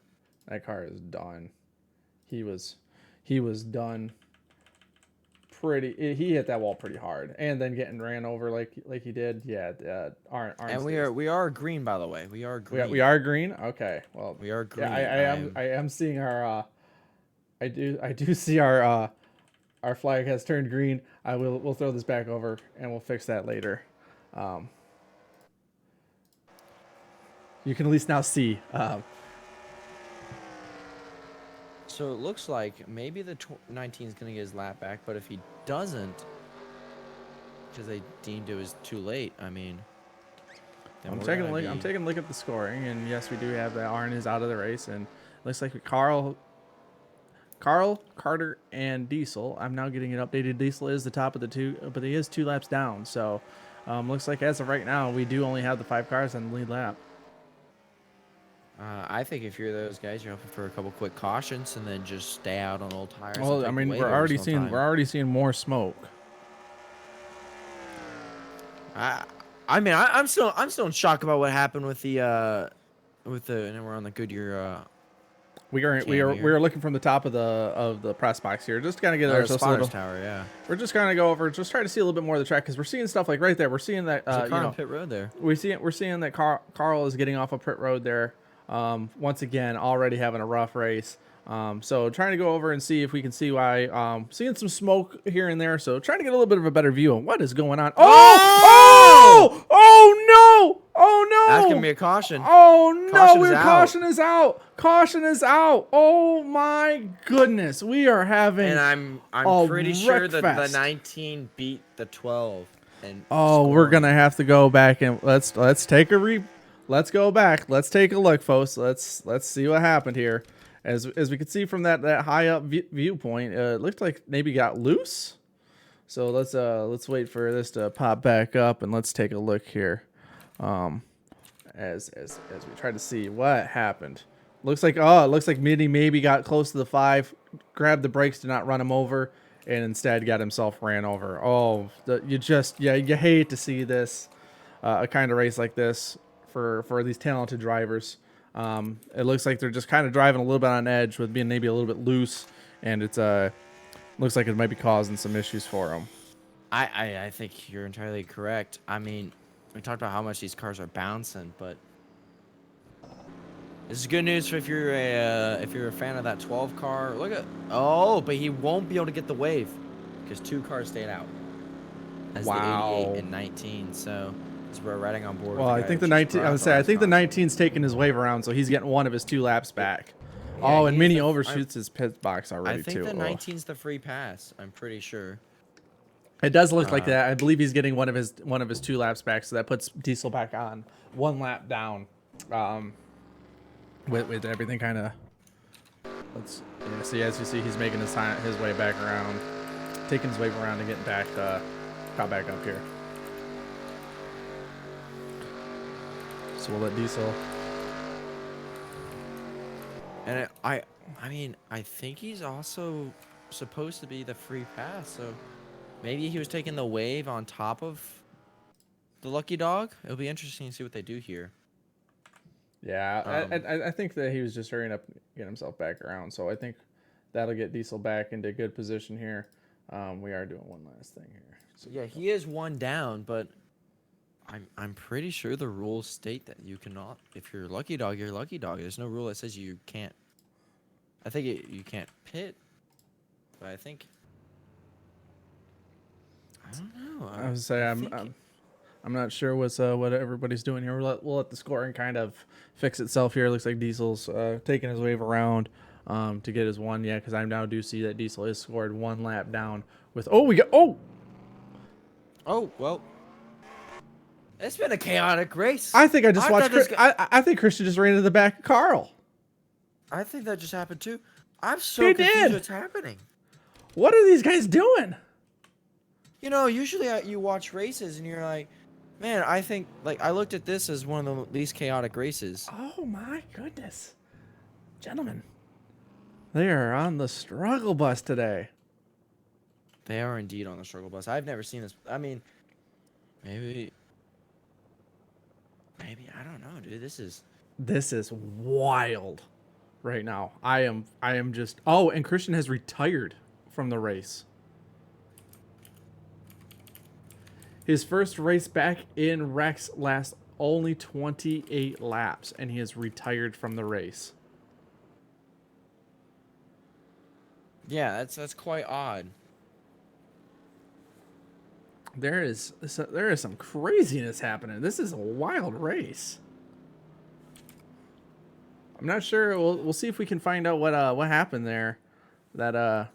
That car is done. He was done. He hit that wall pretty hard, and then getting ran over like he did. Yeah, and we are green, by the way. We are green. We are green. Okay, well, we are green. Yeah, I am seeing our. I do see our flag has turned green. We'll throw this back over and we'll fix that later. You can at least now see. So it looks like maybe the 19 is going to get his lap back, but if he doesn't, because they deemed it was too late, I mean... I'm taking a look at the scoring, and yes, we do have that Arn is out of the race, and it looks like Carl, Carter, and Diesel. I'm now getting it updated. Diesel is the top of the two, but he is 2 laps down, so looks like as of right now, we do only have the 5 cars on the lead lap. I think if you're those guys, you're hoping for a couple quick cautions and then just stay out on old tires. Well, I mean, we're already seeing more smoke. I'm still in shock about what happened with the and we're on the Goodyear. We are looking from the top of the press box here, just to kind of get ourselves a little tower. Yeah, we're just gonna go over, just try to see a little bit more of the track because we're seeing stuff like right there. We're seeing that on pit road there. We're seeing that Carl is getting off of pit road there. Once again, already having a rough race. So trying to go over and see if we can see why. Seeing some smoke here and there. So trying to get a little bit of a better view on what is going on. Oh no! Oh no! That's gonna be a caution. Oh no! Caution is out. Caution is out. Oh my goodness! We are having. And I'm pretty sure that the 19 beat the 12. And we're gonna have to go back and let's take a Let's go back. Let's take a look, folks. Let's see what happened here. As we can see from that high up viewpoint, it looked like maybe got loose. So let's wait for this to pop back up and let's take a look here. As we try to see what happened. Looks like it looks like Mitty maybe got close to the 5, grabbed the brakes to not run him over, and instead got himself ran over. Oh, you hate to see this, a kind of race like this for these talented drivers. It looks like they're just kind of driving a little bit on edge with being maybe a little bit loose, and it's looks like it might be causing some issues for them. I think you're entirely correct. I mean, we talked about how much these cars are bouncing, but this is good news if you're a fan of that 12 car. Look at but he won't be able to get the wave because 2 cars stayed out. As the 88 and 19. So we're riding on board. Well, I think the 19. I would say I think the 19's taking his wave around, so he's getting one of his 2 laps back. Yeah, and Mini overshoots his pit box already too. I think the 19's the free pass. I'm pretty sure. It does look like that. I believe he's getting one of his 2 laps back, so that puts Diesel back on 1 lap down. With everything kind of. See, as you see, he's making his way back around, taking his wave around and getting back caught back up here. So we'll let Diesel. And I mean, I think he's also supposed to be the free pass, so maybe he was taking the wave on top of the lucky dog. It'll be interesting to see what they do here. Yeah, I think that he was just hurrying up, getting himself back around. So I think that'll get Diesel back into good position here. We are doing one last thing here. So yeah, he is 1 down, but I'm pretty sure the rules state that you cannot. If you're lucky dog, you're lucky dog. There's no rule that says you can't. I think you can't pit, but I think. I don't know. I would say I'm not sure what everybody's doing here. We'll let the scoring kind of fix itself here. It looks like Diesel's taking his wave around to get his 1. Yeah, because I now do see that Diesel is scored 1 lap down with. Oh, well. It's been a chaotic race. I think I just watched. I think Christian just ran into the back of Carl. I think that just happened too. I'm so confused what's happening. What are these guys doing? You know, usually you watch races and you're like, man, I think, like, I looked at this as one of the least chaotic races. Oh my goodness. Gentlemen, they are on the struggle bus today. They are indeed on the struggle bus. I've never seen this. I mean, maybe, I don't know, dude. This is wild right now. I am just. Oh, and Christian has retired from the race. His first race back in Rex lasts only 28 laps, and he has retired from the race. Yeah, that's quite odd. There is some craziness happening. This is a wild race. I'm not sure. We'll see if we can find out what happened there, that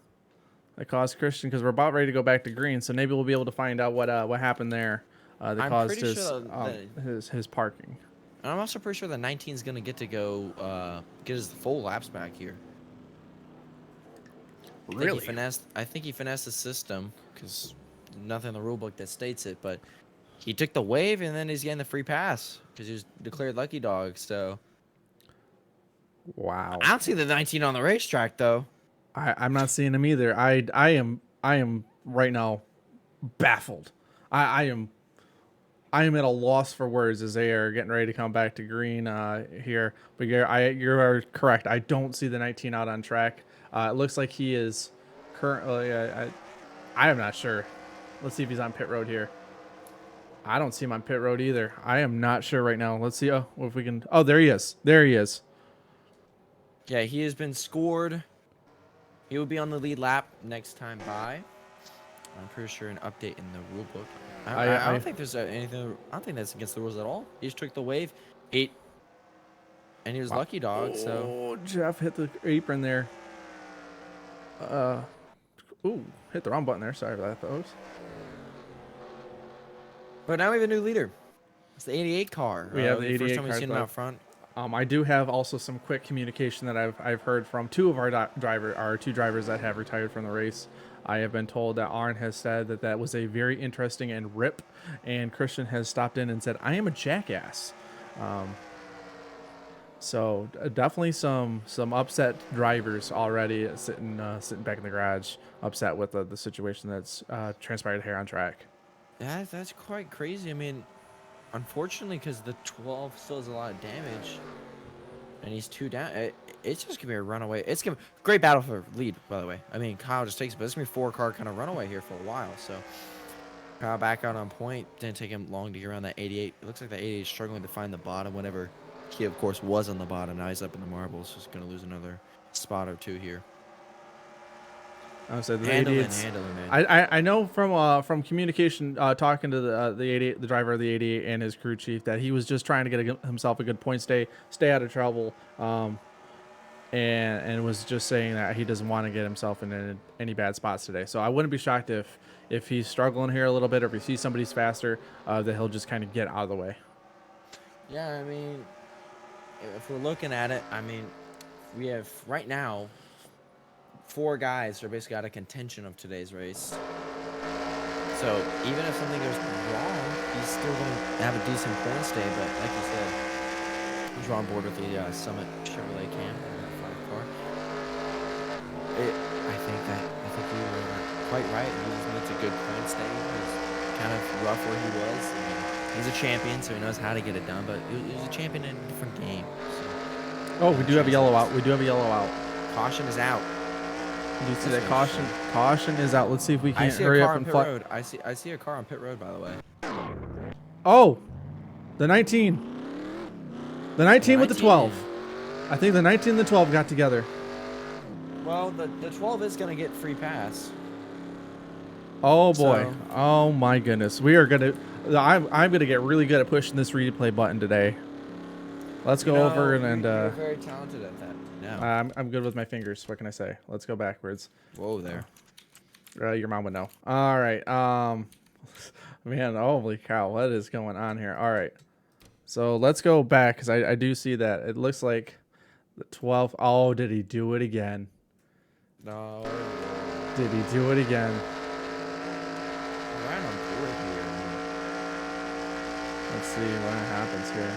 caused Christian, because we're about ready to go back to green. So maybe we'll be able to find out what happened there that caused his parking. And I'm also pretty sure the 19 is gonna get to go get his full laps back here. Really? I think he finessed the system because nothing in the rule book that states it, but he took the wave and then he's getting the free pass because he was declared lucky dog. So wow. I don't see the 19 on the racetrack though. I'm not seeing him either. I am right now baffled. I am at a loss for words as they are getting ready to come back to green here. But you are correct. I don't see the 19 out on track. It looks like he is currently. I am not sure. Let's see if he's on pit road here. I don't see him on pit road either. I am not sure right now. Let's see if we can. Oh, there he is. There he is. Yeah, he has been scored. He will be on the lead lap next time by. I'm pretty sure an update in the rule book. I don't think there's anything. I don't think that's against the rules at all. He just took the wave, and he was lucky dog. So. Oh, Jeff hit the apron there. Ooh, hit the wrong button there. Sorry for that, folks. But now we have a new leader. It's the 88 car. We have the 88 first time we've car seen him out front. I do have also some quick communication that I've heard from two of our two drivers that have retired from the race. I have been told that Arn has said that that was a very interesting and rip, and Christian has stopped in and said, "I am a jackass." So definitely some upset drivers already sitting back in the garage, upset with the situation that's transpired here on track. Yeah, that's quite crazy. I mean, unfortunately, because the 12 still has a lot of damage, and he's 2 down. It's just gonna be a runaway. It's gonna great battle for lead, by the way. I mean, Kyle just takes, but it's gonna be 4-car kind of runaway here for a while. So Kyle back out on point. Didn't take him long to get around that 88. It looks like that 88 is struggling to find the bottom. Whenever he, of course, was on the bottom. Now he's up in the marbles. Just gonna lose another spot or 2 here. I said the Handling, 88's man. I know from communication talking to the 88, the driver of the 88 and his crew chief, that he was just trying to get himself a good point, stay out of trouble, and was just saying that he doesn't want to get himself in any bad spots today. So I wouldn't be shocked if he's struggling here a little bit, or if he sees somebody's faster, that he'll just kind of get out of the way. Yeah, I mean, if we're looking at it, I mean, we have right now 4 guys are basically out of contention of today's race. So even if something goes wrong, he's still going to have a decent point stay. But like you said, he's on board with the Summit Chevrolet Cam, that 5-car. I think you were quite right. He just needs a good point stay. He's kind of rough where he was. I mean, he's a champion, so he knows how to get it done. But he was a champion in a different game. So. Oh, we do have a yellow out. We do have a yellow out. Caution is out. You see that caution is out. Let's see if we can hurry up and road. I see a car on pit road, by the way. Oh, the 19. The 19 with the 12. I think the 19 and the 12 got together. Well, the 12 is going to get free pass. Oh boy. So, oh my goodness. We are going to I'm going to get really good at pushing this replay button today. Let's go over and you're very talented at that. No. I'm good with my fingers. What can I say? Let's go backwards. Whoa there. Your mom would know. All right. Man, holy cow, what is going on here? All right. So let's go back, because I do see that it looks like the 12th. Oh, did he do it again? No. Did he do it again? Right on board here. Let's see what happens here.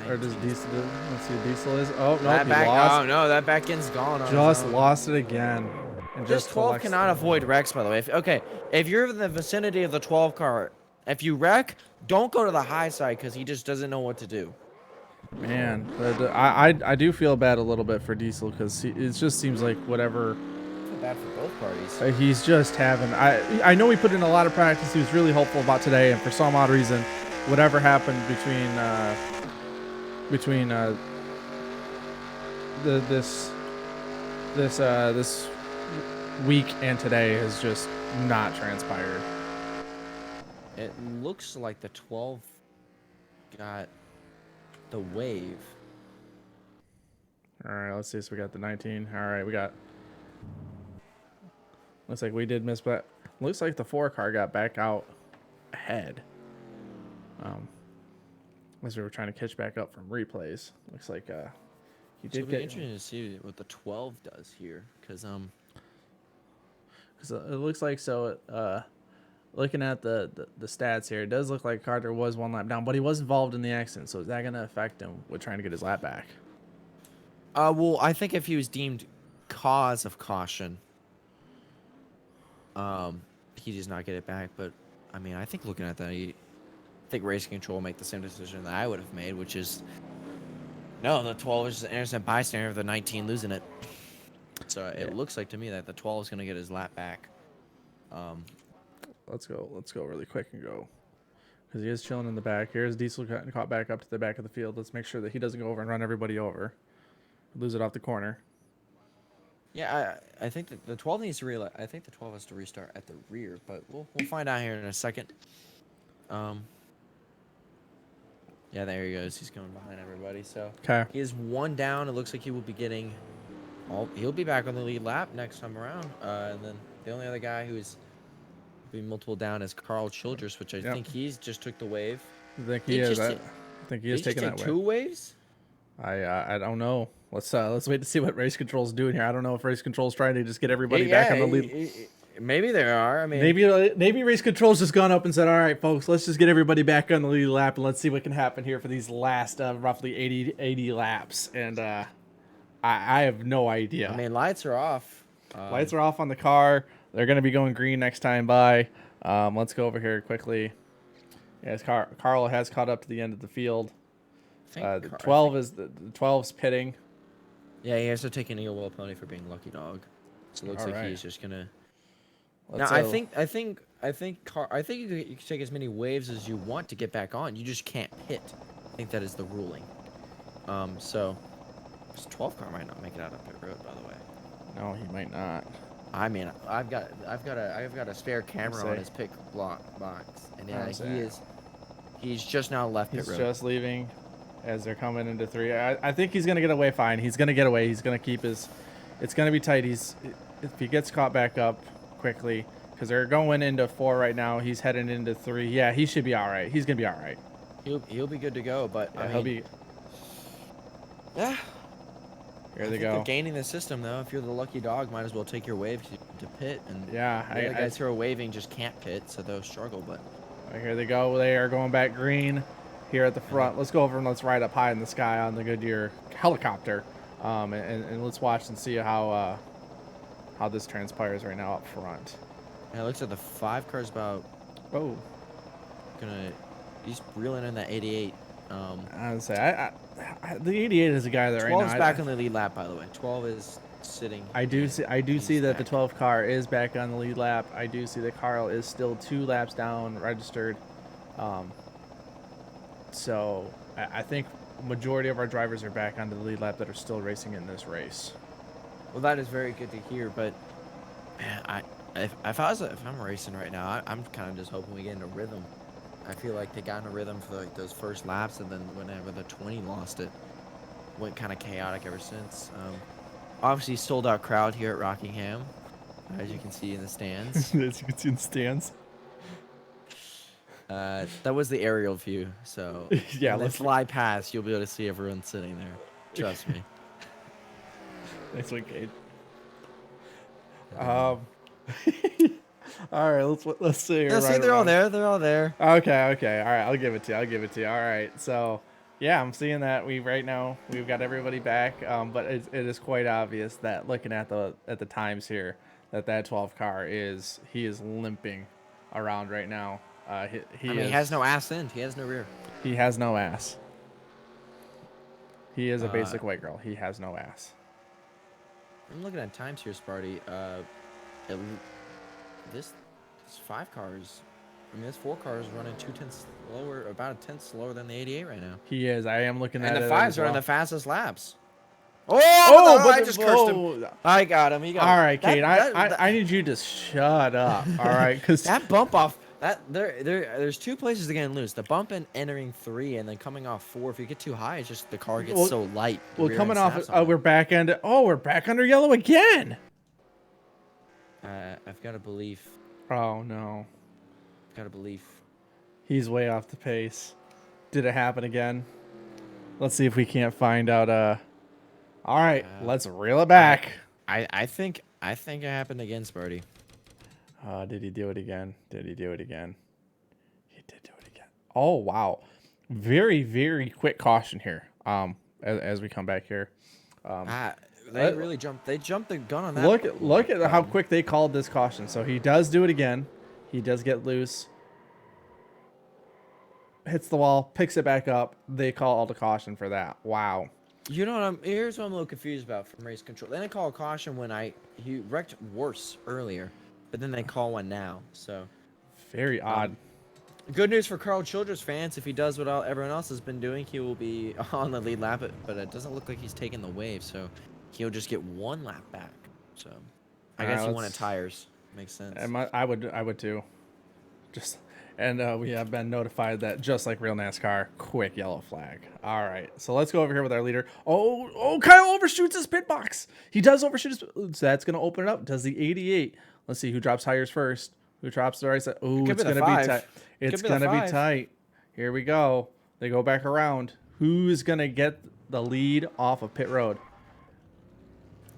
Or does Diesel? Let's see what Diesel is. Oh no, he lost. Oh no, that back end's gone. Just lost it again. And this 12 cannot avoid wrecks, by the way. If you're in the vicinity of the 12 car, if you wreck, don't go to the high side, because he just doesn't know what to do. Man, but I do feel bad a little bit for Diesel, because it just seems like whatever. I feel bad for both parties. He's just having. I know he put in a lot of practice. He was really hopeful about today, and for some odd reason, whatever happened between this week and today has just not transpired. It looks like the 12 got the wave. All right, let's see. So we got the 19. All right, we got. Looks like we did miss, but looks like the 4-car got back out ahead. As we were trying to catch back up from replays, looks like he did get. Interesting to see what the 12 does here, because it looks like looking at the stats here, it does look like Carter was 1 lap down, but he was involved in the accident. So is that going to affect him with trying to get his lap back? Well, I think if he was deemed cause of caution, he does not get it back. But I mean, I think looking at that, I think Race Control will make the same decision that I would have made, which is no, the 12 is just an innocent bystander of the 19 losing it. So it looks like to me that the 12 is going to get his lap back. Let's go really quick and go, because he is chilling in the back. Here's Diesel caught back up to the back of the field. Let's make sure that he doesn't go over and run everybody over, lose it off the corner. Yeah, I think that the 12 needs to realize. I think the 12 has to restart at the rear, but we'll find out here in a second. Yeah, there he goes. He's coming behind everybody. So he is 1 down. It looks like he will be getting. He'll be back on the lead lap next time around. And then the only other guy who is be multiple down is Carl Childress, which I think he's just took the wave. I think he is. think he Did is he just taking take that two way. waves? I don't know. Let's wait to see what race control's doing here. I don't know if race control's trying to just get everybody back on the lead. Maybe there are. I mean, Maybe race control's just gone up and said, "All right, folks, let's just get everybody back on the lead lap and let's see what can happen here for these last roughly 80 laps." And I have no idea. I mean, lights are off. Lights are off on the car. They're going to be going green next time by. Let's go over here quickly. Yes, Carl has caught up to the end of the field. The 12's pitting. Yeah, he has to take an Eagle Pony for being lucky dog. So it looks like Alright. he's just gonna. Let's Now I think you can take as many waves as you want to get back on. You just can't pit. I think that is the ruling. So this 12 car might not make it out of pit road, by the way. No, he might not. I mean, I've got a spare camera on his pit box, and yeah, he's just now left pit He's road. just leaving as they're coming into 3. I think he's gonna get away fine. He's gonna get away. He's gonna keep his. It's gonna be tight. If he gets caught back up quickly, because they're going into 4 right now. He's heading into 3. Yeah, he should be all right. He's gonna be all right. He'll be good to go, but Yeah, I he'll mean, be. yeah. Here I they think go. they're gaining the system though. If you're the lucky dog, might as well take your wave to pit. And Yeah, the other guys who are waving just can't pit, so they'll struggle. But Here they go. They are going back green here at the front. Let's go over and let's ride up high in the sky on the Goodyear helicopter, and let's watch and see how this transpires right now up front. yeah, it looks like the 5 car's about Oh, he's reeling in that 88. I would say the 88 is a guy that right 12's now. back on the lead lap, by the way. 12 is sitting. I do see that the back. 12 car is back on the lead lap. I do see that Carl is still 2 laps down registered. So I think majority of our drivers are back onto the lead lap that are still racing in this race. Well, that is very good to hear. But man, if I'm racing right now, I'm kind of just hoping we get into rhythm. I feel like they got in a rhythm for like those first laps, and then whenever the 20 lost it, went kind of chaotic ever since. Obviously, sold out crowd here at Rockingham, as you can see in the stands. As you can see in the stands. That was the aerial view, so Yeah, when they let's fly past, you'll be able to see everyone sitting there. Trust me. Nice one, Kate. All right, let's see. Here Yeah, see, they're all there. They're all there. Okay. All right, I'll give it to you. All right, so yeah, I'm seeing that we've got everybody back, but it is quite obvious that looking at the times here that 12 car is limping around right now. He has no ass end. He has no rear. He has no ass. He is a basic white girl. He has no ass. I'm looking at times here, Sparty. This 5 cars. I mean, this 4 cars running 2/10 slower, about a 10th slower than the 88 right now. He is. I am looking at And it. the 5s as running well. the fastest laps. Oh, I just cursed him. I got him. He got All him. right, Kate. I need you to shut up. All right, because that bump off that there's 2 places to get loose. The bump in entering 3 and then coming off 4. If you get too high, it's just the car gets so light. The rear coming end off, snaps on it. we're back under. Oh, we're back under yellow again. I've got a belief. Oh no, Got a belief. he's way off the pace. Did it happen again? Let's see if we can't find out. All right, let's reel it back. I think it happened again, Sparty. Did he do it again? He did do it again. Oh wow, very very quick caution here. As we come back here. They really jumped. They jumped the gun on that. Look at how quick they called this caution. So he does do it again. He does get loose. Hits the wall, picks it back up. They call the caution for that. Wow. You know what? Here's what I'm a little confused about from race control. They didn't call a caution when he wrecked worse earlier, but then they call one now. So Very odd. good news for Carl Childress fans. If he does what everyone else has been doing, he will be on the lead lap. But it doesn't look like he's taking the wave, so he'll just get 1 lap back. So I guess he wanted tires. Makes sense. I would too. We have been notified that just like real NASCAR, quick yellow flag. All right, so let's go over here with our leader. Oh, Kyle overshoots his pit box. He does overshoot his. So that's gonna open it up. Does the 88? Let's see who drops tires first. Who drops the right side? Oh, it's gonna be tight. It's gonna be tight. Here we go. They go back around. Who's going to get the lead off of pit road?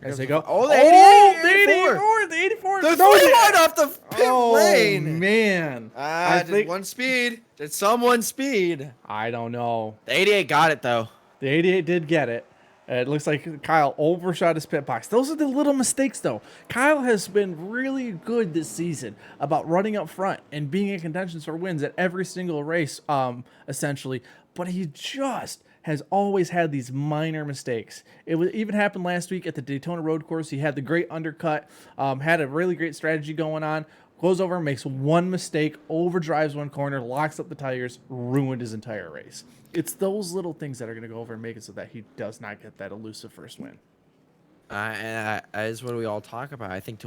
As they go. Oh, the 88, the 84. 84. The 84. The No, three wide off the pit lane. Man. I think one speed. Did someone speed? I don't know. The 88 got it though. The 88 did get it. It looks like Kyle overshot his pit box. Those are the little mistakes, though. Kyle has been really good this season about running up front and being in contention for wins at every single race, essentially. But he just has always had these minor mistakes. It even happened last week at the Daytona Road Course. He had the great undercut, had a really great strategy going on. Goes over, makes one mistake, overdrives one corner, locks up the tires, ruined his entire race. It's those little things that are going to go over and make it so that he does not get that elusive first win. And as what we all talk about, I think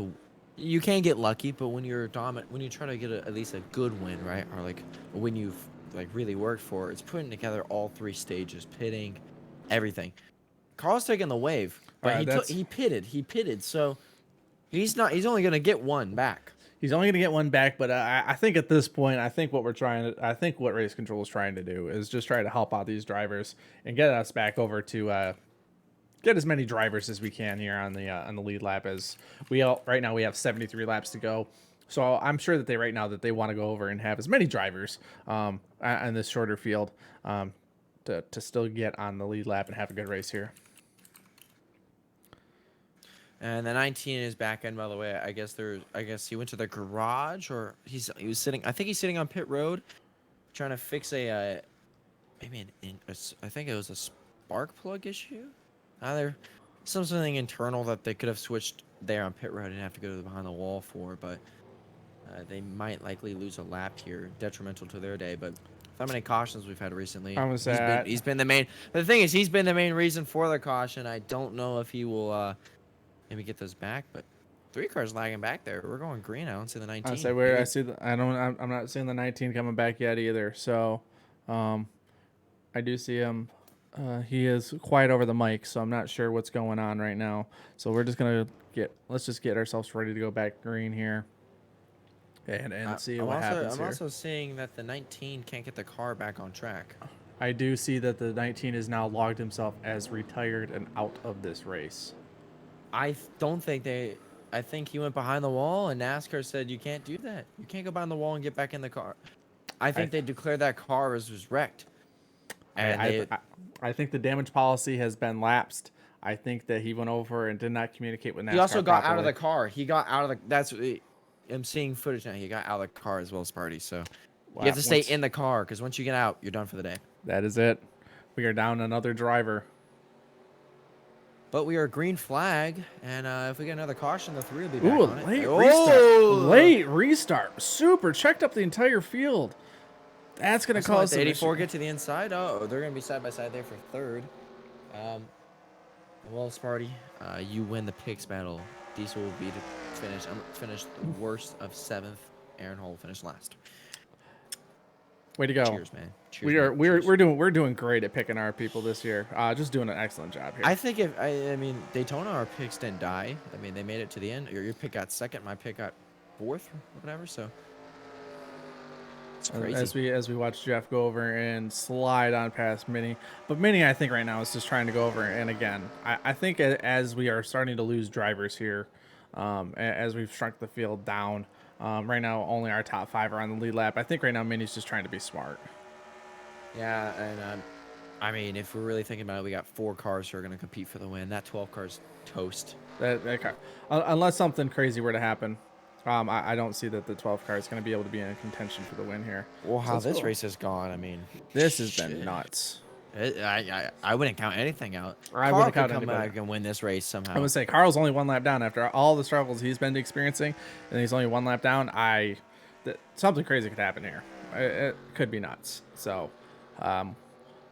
you can get lucky, but when you're dominant, when you try to get at least a good win, right, or like when you've like really worked for it, it's putting together all three stages, pitting, everything. Carl's taking the wave, but he pitted, so he's only going to get one back. He's only going to get one back, but I think at this point, I think what Race Control is trying to do is just try to help out these drivers and get us back over to get as many drivers as we can here on the lead lap. As right now we have 73 laps to go, so I'm sure that they want to go over and have as many drivers on this shorter field to still get on the lead lap and have a good race here. And the 19 is back end, by the way. I guess he went to the garage, or he was sitting. I think he's sitting on pit road, trying to fix I think it was a spark plug issue. Either something internal that they could have switched there on pit road and have to go to behind the wall for, but they might likely lose a lap here, detrimental to their day. But how many cautions we've had recently? He's been the main. But the thing is, he's been the main reason for the caution. I don't know if he will. Maybe get those back, but 3 cars lagging back there. We're going green. I don't see the 19. I'm not seeing the 19 coming back yet either. So, I do see him. He is quiet over the mic, so I'm not sure what's going on right now. So we're just gonna let's just get ourselves ready to go back green here, and see what happens here. I'm also seeing that the 19 can't get the car back on track. I do see that the 19 is now logged himself as retired and out of this race. I think he went behind the wall, and NASCAR said you can't do that. You can't go behind the wall and get back in the car. I think they declared that car was wrecked. And I think the damage policy has been lapsed. I think that he went over and did not communicate with NASCAR. He also got properly. out of the car. He got out of the. That's I'm seeing footage now. He got out of the car as well as Sparty. So you have to stay in the car, because once you get out, you're done for the day. That is it. We are down another driver. But we are green flag, and if we get another caution, the 3 will be back on late it. restart. Late restart. Super. Checked up the entire field. That's going to cause the 84 get to the inside. Oh, they're going to be side by side there for third. Well, Sparty, you win the picks battle. Diesel will be to finish the worst of 7th. Aaron Hall will finish last. Way to go. Cheers, man. Cheers, We're doing great at picking our people this year. Just doing an excellent job here. I think Daytona, our picks didn't die. I mean, they made it to the end. Your pick got 2nd, my pick got 4th, or whatever. So it's crazy. As we watch Jeff go over and slide on past Minnie, but Minnie, I think right now is just trying to go over. And again, I think as we are starting to lose drivers here, as we've shrunk the field down. Right now, only our top 5 are on the lead lap. I think right now Minnie's just trying to be smart. Yeah, and I mean, if we're really thinking about it, we got 4 cars who are going to compete for the win. That 12 car's toast. That car, unless something crazy were to happen, I don't see that the 12 car is going to be able to be in contention for the win here. Well, how this race has gone, I mean, this has been nuts. I wouldn't count anything out. I wouldn't count come anybody. back and win this race somehow. I would say Carl's only 1 lap down after all the struggles he's been experiencing, and he's only 1 lap down. Something crazy could happen here. It could be nuts. So,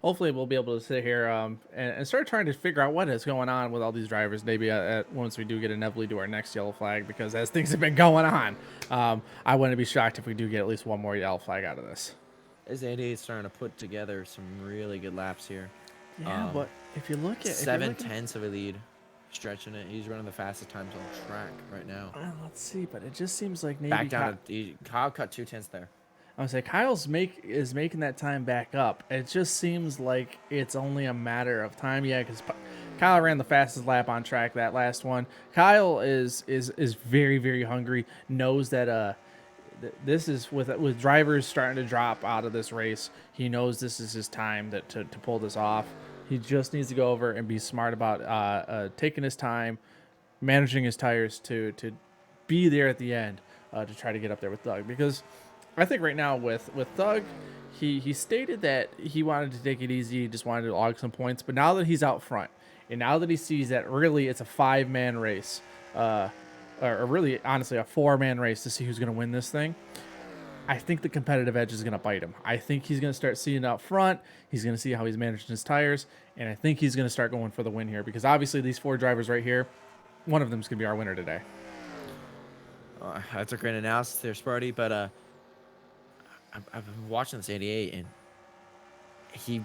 hopefully we'll be able to sit here and start trying to figure out what is going on with all these drivers. Maybe once we do get inevitably to our next yellow flag, because as things have been going on, I wouldn't be shocked if we do get at least 1 more yellow flag out of this. This 88 is starting to put together some really good laps here. Yeah, but if you look at 7/10 of a lead, stretching it. He's running the fastest times on track right now. Let's see, but it just seems like maybe back down. Kyle cut 2/10 there. I would say Kyle's is making that time back up. It just seems like it's only a matter of time. Yeah, because Kyle ran the fastest lap on track that last one. Kyle is very very hungry. Knows that this is with drivers starting to drop out of this race. He knows this is his time to pull this off. He just needs to go over and be smart about taking his time, managing his tires to be there at the end to try to get up there with Doug. Because I think right now with Doug, he stated that he wanted to take it easy, he just wanted to log some points. But now that he's out front, and now that he sees that really it's a 5-man race, or really honestly a 4-man race to see who's going to win this thing, I think the competitive edge is going to bite him. I think he's going to start seeing out front. He's going to see how he's managing his tires, and I think he's going to start going for the win here because obviously these 4 drivers right here, one of them is going to be our winner today. That's a great analysis there, Sparty. But I've been watching this 88, and he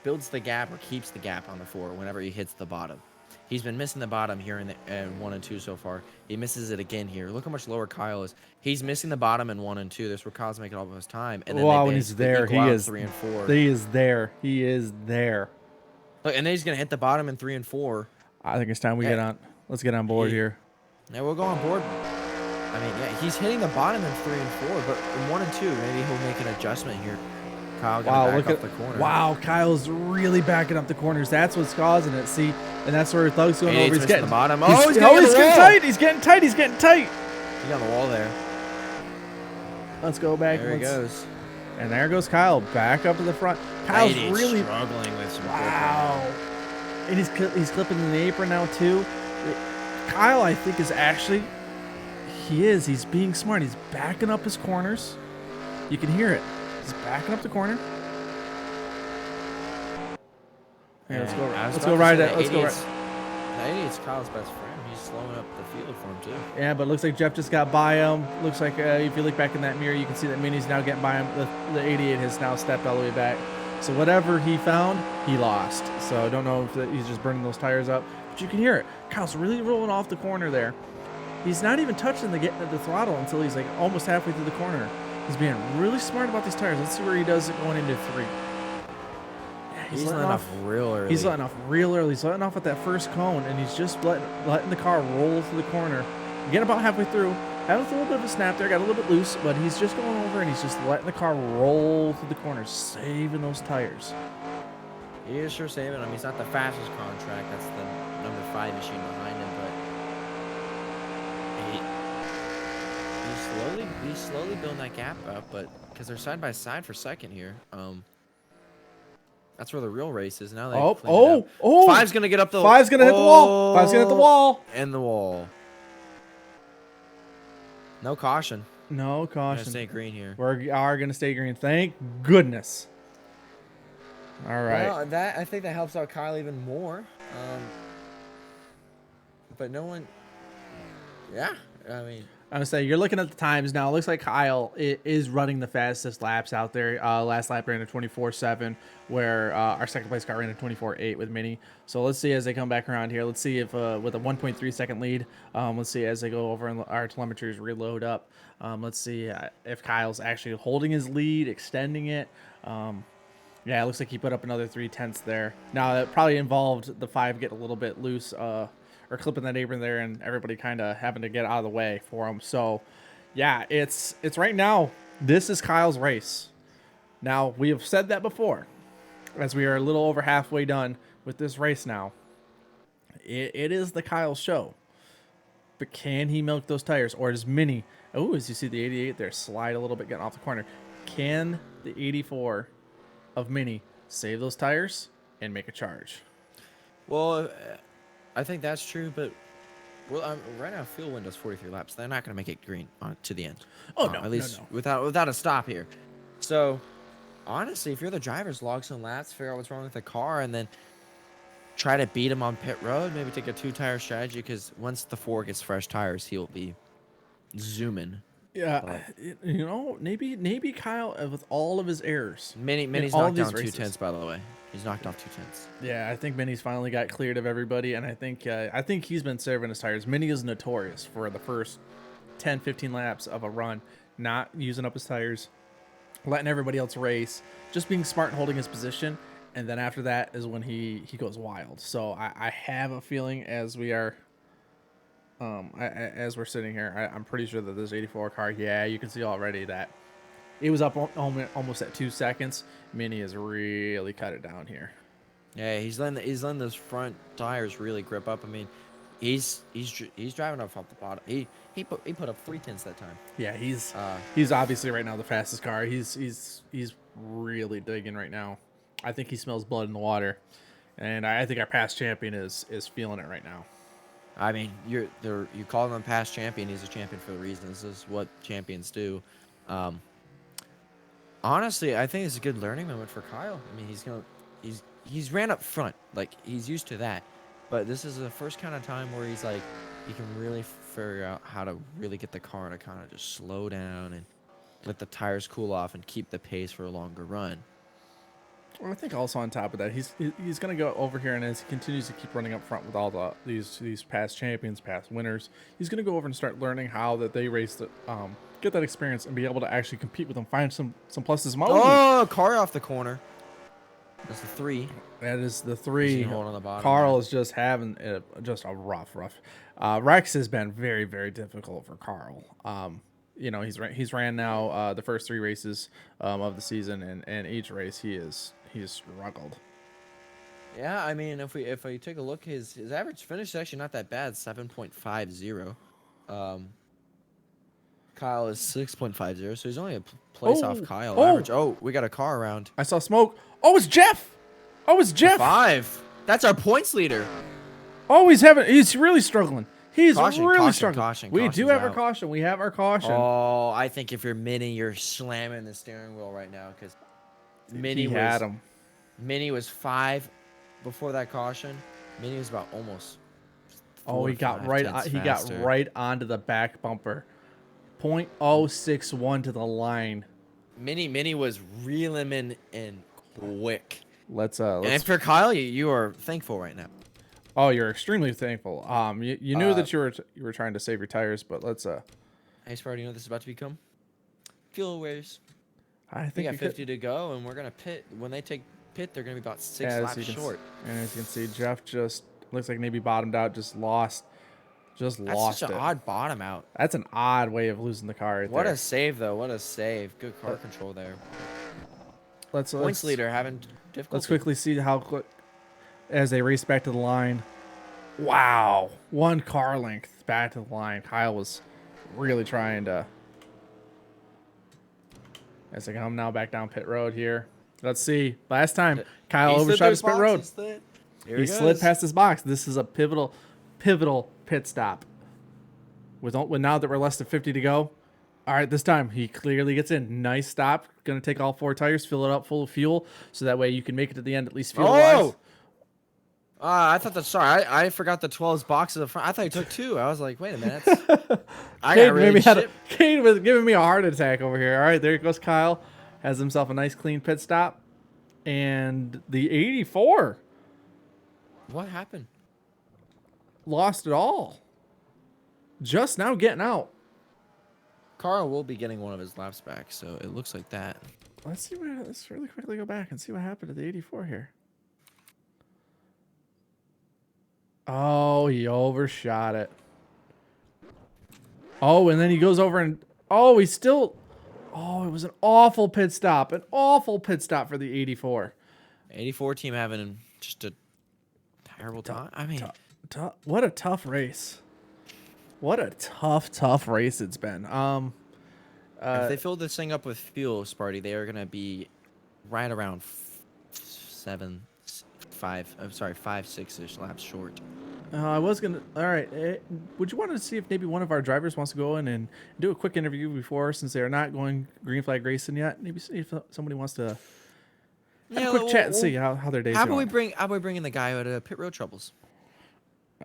builds the gap or keeps the gap on the 4 whenever he hits the bottom. He's been missing the bottom here in 1 and 2 so far. He misses it again here. Look how much lower Kyle is. He's missing the bottom in 1 and 2. That's where Kyle's making all of his time. And then when he's there, he is 3 and 4. He is there. He is there. Look, and then he's gonna hit the bottom in 3 and 4. I think it's time we get on. Let's get on board here. Yeah, we'll go on board. I mean, yeah, he's hitting the bottom in 3 and 4, but in 1 and 2, maybe he'll make an adjustment here. Kyle gonna back up the corner. Wow, Kyle's really backing up the corners. That's what's causing it. See, and that's where Thug's going over. He's getting the bottom. He's getting tight. He's getting tight. He's getting tight. He's on the wall there. Let's go back. There he goes. And there goes Kyle back up to the front. Kyle's really struggling with some. Wow. And he's clipping in the apron now too. Kyle, I think, is actually he's being smart. He's backing up his corners. You can hear it. He's backing up the corner. Hey, let's go. Let's go right at. Let's go right. The 88's Kyle's best friend. He's slowing up the field for him too. Yeah, but it looks like Jeff just got by him. Looks like if you look back in that mirror, you can see that Minnie's now getting by him. The 88 has now stepped all the way back. So whatever he found, he lost. So I don't know if he's just burning those tires up, but you can hear it. Kyle's really rolling off the corner there. He's not even touching the throttle until he's like almost halfway through the corner. He's being really smart about these tires. Let's see where he does it going into 3. Yeah, he's letting off real early. He's letting off real early. He's letting off at that first cone, and he's just letting the car roll through the corner. Getting about halfway through. Having a little bit of a snap there. Got a little bit loose, but he's just going over, and he's just letting the car roll through the corners, saving those tires. He is sure saving them. He's not the fastest contract. That's the number 5 machine behind him, but he's slowly building that gap up, but because they're side by side for second here. That's where the real race is now. Five's gonna get up the. Five's gonna hit the wall. Five's gonna hit the wall. And the wall. No caution. No caution. We're gonna stay green here. We are gonna stay green. Thank goodness. All right. Well, I think that helps out Kyle even more. But no one. Yeah, I mean. I would say you're looking at the times now. It looks like Kyle is running the fastest laps out there. Last lap ran a 24.7, where our second place car ran a 24.8 with Mini. So let's see as they come back around here. Let's see if with a 1.3 second lead. Let's see as they go over and our telemetries reload up. Let's see if Kyle's actually holding his lead, extending it. Yeah, it looks like he put up another 3/10 there. Now that probably involved the 5 getting a little bit loose. Or clipping that apron there, and everybody kind of having to get out of the way for him. So, yeah, it's right now. This is Kyle's race. Now we have said that before, as we are a little over halfway done with this race now. It is the Kyle show, but can he milk those tires, or does Mini? Oh, as you see the 88 there slide a little bit, getting off the corner. Can the 84 of Mini save those tires and make a charge? Well. I think that's true, but right now field window's 43 laps. They're not going to make it green to the end. Oh no, at least no. without a stop here. So honestly, if you're the drivers, log some laps, figure out what's wrong with the car, and then try to beat him on pit road. Maybe take a 2-tire strategy, because once the 4 gets fresh tires, he'll be zooming. Yeah, you know, maybe Kyle, with all of his errors. Mini's knocked down 2/10, by the way. He's knocked off 2/10. Yeah, I think Mini's finally got cleared of everybody, and I think he's been serving his tires. Mini is notorious for the first 10, 15 laps of a run not using up his tires, letting everybody else race, just being smart and holding his position. And then after that is when he goes wild. So I have a feeling as we are, as we're sitting here, I'm pretty sure that this 84 car, yeah, you can see already that it was up almost at 2 seconds. Mini has really cut it down here. Yeah, he's letting those front tires really grip up. I mean, he's driving off the bottom. He put up 3/10 that time. Yeah, he's obviously right now the fastest car. He's really digging right now. I think he smells blood in the water, and I think our past champion is feeling it right now. I mean, you call him a past champion. He's a champion for a reason. This is what champions do. Honestly, I think it's a good learning moment for Kyle. I mean, he's ran up front, like he's used to that, but this is the first kind of time where he's like, he can really figure out how to really get the car to kind of just slow down and let the tires cool off and keep the pace for a longer run. Well, I think also on top of that, he's going to go over here, and as he continues to keep running up front with all these past champions, past winners, he's going to go over and start learning how that they race the get that experience and be able to actually compete with them, find some pluses. Oh, car off the corner. That's the 3. That is the 3. On the bottom Carl there. is just having just a rough. Rex has been very, very difficult for Carl. He's ran now the first 3 races of the season, and each race he's struggled. Yeah, I mean, if we take a look, his average finish is actually not that bad, 7.50. Kyle is 6.50, so he's only a place off Kyle average. Oh, we got a car around. I saw smoke. Oh, it's Jeff. 5. That's our points leader. Oh, he's really struggling. He's Caution, really caution, struggling. caution, We do caution's have our out. caution. We have our caution. Oh, I think if you're Mini, you're slamming the steering wheel right now because Mini had him. Mini was 5 before that caution. Mini was about almost. Oh, he got right. He got right onto the back bumper. 0.061 to the line. Mini was reeling in quick. Let's And for Kyle, you are thankful right now. Oh, you're extremely thankful. You knew that you were trying to save your tires, but let's Hey, Sparty, you know what this is about to become? Fuel waves. I We think got 50 to go, and we're gonna pit. When they take pit, they're gonna be about 6 laps short. And as you can see, Jeff just looks like maybe bottomed out, just lost That's such an it. odd bottom out. That's an odd way of losing the car right What there. a save, though. What a save. Good car control there. let's Points leader having difficulty. Let's quickly see how quick as they race back to the line. Wow, 1 car length back to the line. Kyle was really trying to. As they come now back down pit road here. Let's see. Last time Kyle overshot his pit road. He slid past his box. This is a pivotal pit stop. With now that we're less than 50 to go. All right, this time he clearly gets in. Nice stop. Going to take all 4 tires, fill it up full of fuel, so that way you can make it to the end at least fuel-wise. I thought that. Sorry, I forgot the 12 boxes up front. I thought you took 2. I was like, wait a minute. Kate was giving me a heart attack over here. All right, there goes Kyle. Has himself a nice clean pit stop. And the 84 What happened? lost it all. Just now getting out. Carl will be getting one of his laps back, so it looks like that. Let's really quickly go back and see what happened to the 84 here. Oh, he overshot it. Oh, and then he goes over and it was an awful pit stop. An awful pit stop for the 84. 84 team having just a terrible time. I mean, what a tough race. What a tough race it's been. if they fill this thing up with fuel, Sparty, they are gonna be right around 5-6ish laps short. I was gonna. All right. Would you want to see if maybe one of our drivers wants to go in and do a quick interview before, since they are not going green flag racing yet? Maybe see if somebody wants to have a quick chat and see how their day's How going. about we bring in the guy who had pit road troubles?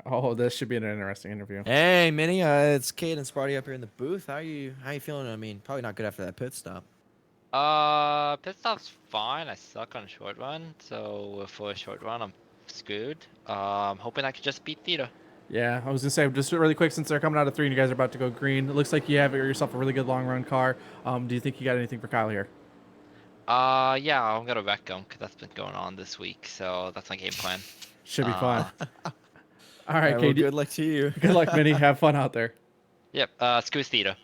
Oh, this should be an interesting interview. Hey, Minnie, it's Kate and Sparty up here in the booth. How you feeling? I mean, probably not good after that pit stop. Pit stop's fine. I suck on short run, so for a short run, I'm screwed. Hoping I could just beat Theta. Yeah, I was gonna say just really quick, since they're coming out of 3 and you guys are about to go green. It looks like you have yourself a really good long run car. Do you think you got anything for Kyle here? Yeah, I'm gonna wreck them because that's been going on this week. So that's my game plan. Should be fun. Uh, All right, well, Katie. good luck to you. Good luck, Minnie. Have fun out there. Yep. Screw Theta.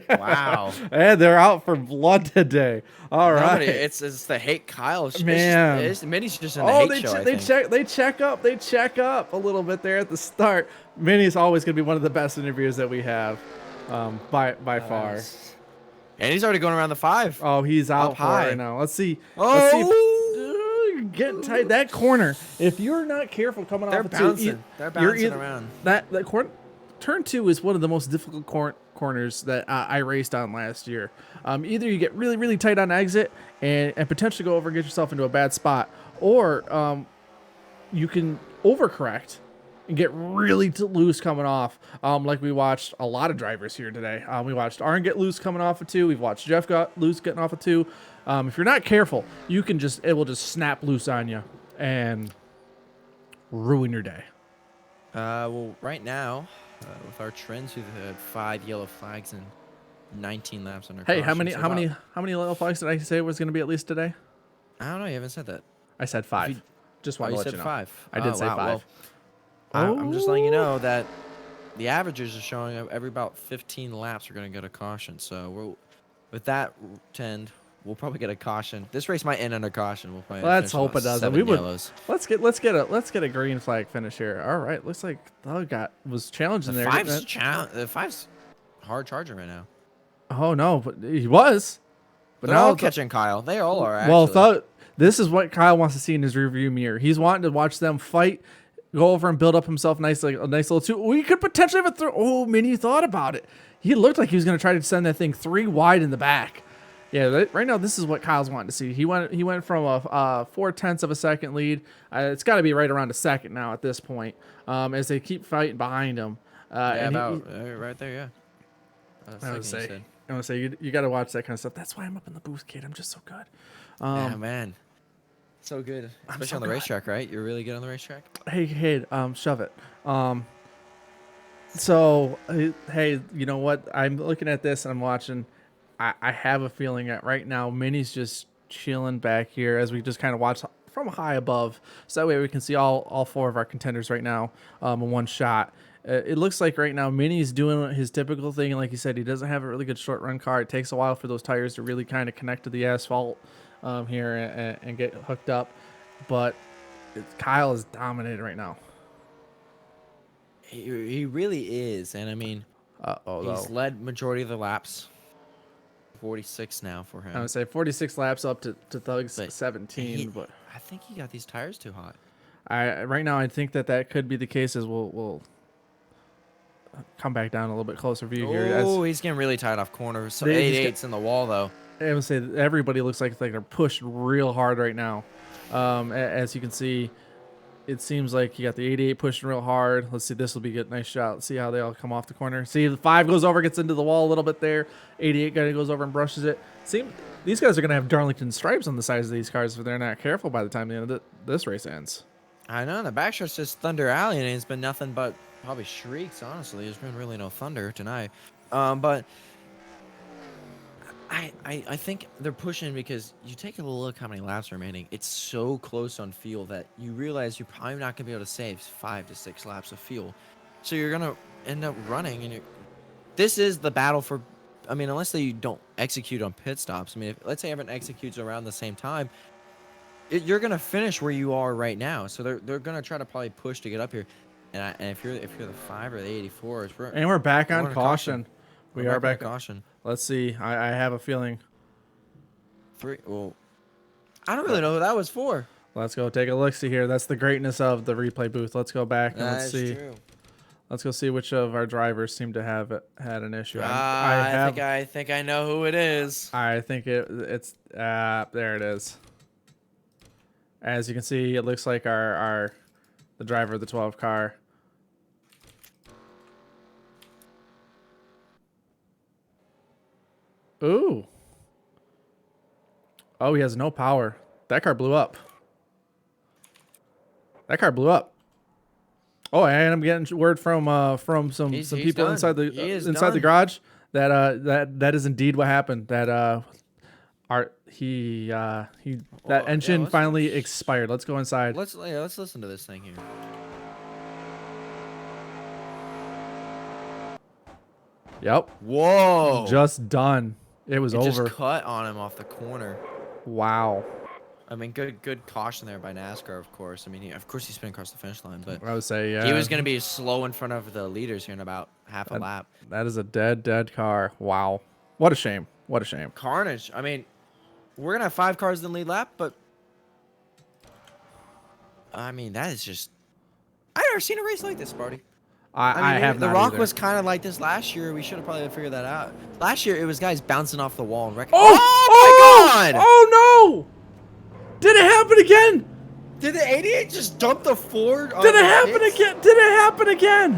Wow. And they're out for blood today. All right. Nobody, it's the hate Kyle. Man. Minnie's just in the hate show. I think. They check up a little bit there at the start. Minnie's always gonna be one of the best interviews that we have, by far. And he's already going around the 5. Oh, he's out Up for high. it right now. Let's see. Oh, You're getting tight. That corner. If you're not careful coming they're off bouncing. of 2, They're you're bouncing around. That turn 2 is one of the most difficult corners that I raced on last year. Either you get really, really tight on exit and potentially go over and get yourself into a bad spot, or you can overcorrect and get really loose coming off. Like we watched a lot of drivers here today. We watched Arn get loose coming off of 2. We've watched Jeff got loose getting off of 2. If you're not careful, it will just snap loose on you and ruin your day. Well, right now, with our trends, we've had 5 yellow flags and 19 laps under Hey, caution. how many little flags did I say was going to be at least today? I don't know. You haven't said that. I said 5. Just Oh, wanted you to let said you know. 5. I did say wow, 5. Well, I'm just letting you know that the averages are showing every about 15 laps we're going to get a caution. So with that trend, we'll probably get a caution. This race might end under caution. We'll probably Let's finish hope about it doesn't. 7 We would. yellows. Let's get a green flag finish here. All right. Looks like Thug was challenging The there. five's hard charging right now. Oh no, but he was. But They're now all catching Kyle. They all are. Actually. Well, Thug. This is what Kyle wants to see in his rearview mirror. He's wanting to watch them fight, go over and build up himself a nice little 2. We could potentially have a throw. Oh, Minnie thought about it. He looked like he was going to try to send that thing 3 wide in the back. Yeah, right now this is what Kyle's wanting to see. He went from a 4/10 of a second lead. It's got to be right around a second now at this point. As they keep fighting behind him. Yeah, right there. Yeah. I would say you got to watch that kind of stuff. That's why I'm up in the booth, kid. I'm just so good. Yeah, man. So good, especially so on the good. racetrack, right? You're really good on the racetrack. Hey, shove it. So, hey, you know what? I'm looking at this and I'm watching. I have a feeling that right now Minnie's just chilling back here as we just kind of watch from high above, so that way we can see all 4 of our contenders right now in one shot. It looks like right now Minnie's doing his typical thing, and like you said, he doesn't have a really good short run car. It takes a while for those tires to really kind of connect to the asphalt here and get hooked up, but Kyle is dominating right now. He really is, and I mean, he's led majority of the laps. 46 now for him. I would say 46 laps up to Thug's But 17, but I think he got these tires too hot. right now I think that could be the case. As we'll come back down a little bit closer view here. Oh, he's getting really tight off corners. So He's 88's in the wall though. I would say that everybody looks like they're pushed real hard right now. As you can see, it seems like you got the 88 pushing real hard. Let's see, this will be a nice shot. Let's see how they all come off the corner. See, the 5 goes over, gets into the wall a little bit there. 88 guy goes over and brushes it. See, these guys are going to have Darlington stripes on the sides of these cars if they're not careful by the time the end of this race ends. I know, the backstretch just Thunder Alley, and it's been nothing but probably shrieks, honestly. There's been really no thunder tonight. But I think they're pushing because you take a look how many laps are remaining. It's so close on fuel that you realize you're probably not going to be able to save 5 to 6 laps of fuel. So you're going to end up running, and this is the battle for, I mean, unless they don't execute on pit stops. I mean, let's say everyone executes around the same time, you're going to finish where you are right now. So they're going to try to probably push to get up here. And if you're the 5 or the 84s, we're back on caution. We are back on caution. Let's see. I have a feeling. 3. Well, I don't really know who that was for. Let's go take a look. See here. That's the greatness of the replay booth. Let's go back and let's see. True. Let's go see which of our drivers seem to have had an issue. I think I know who it is. I think it's there. It is. As you can see, it looks like the driver of the 12 car. Ooh. Oh, he has no power. That car blew up. Oh, and I'm getting word from some people done. inside the He is inside the done. garage that is indeed what happened. That that yeah, engine let's- finally expired. Let's go inside. Let's listen to this thing here. Yep. Whoa! Just done. It was it over. just cut on him off the corner. Wow. I mean, good caution there by NASCAR, of course. I mean, of course he's spinning across the finish line, but I would say, yeah. he was gonna be slow in front of the leaders here in about half a lap. That is a dead car. Wow. What a shame. What a shame. Carnage. I mean, we're gonna have 5 cars in the lead lap, but I mean, that is just. I've never seen a race like this, Sparty. I have The not Rock either. was kind of like this last year. We should have probably figured that out. Last year, it was guys bouncing off the wall and wrecking. Oh my God! Oh no! Did it happen again? Did the 88 just dump the Ford? Did it happen again? Did it happen again?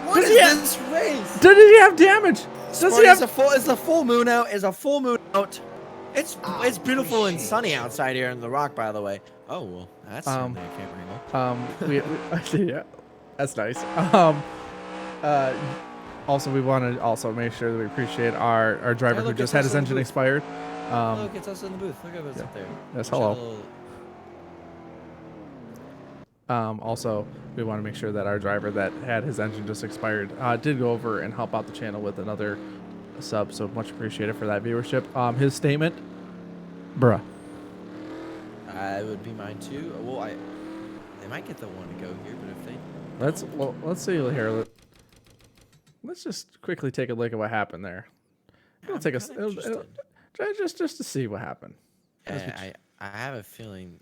What Did is he have- this race? Did he have damage? Does he have? It's a full moon out. It's a full moon out. It's beautiful and sunny outside here in the Rock, by the way. Oh well, that's certainly a camera angle. Yeah, that's nice. Also, we want to also make sure that we appreciate our driver Hey, who look, just it's had us his in the engine booth. expired. Look, it's us in the booth. Look at us up there. Yes, Show hello. a little- Also, we want to make sure that our driver that had his engine just expired did go over and help out the channel with another sub. So much appreciated for that viewership. His statement, bruh. I would be mine too. Well, they might get the one to go here, but if they Let's see here. Let's just quickly take a look at what happened there. It'll take us just to see what happened. I have a feeling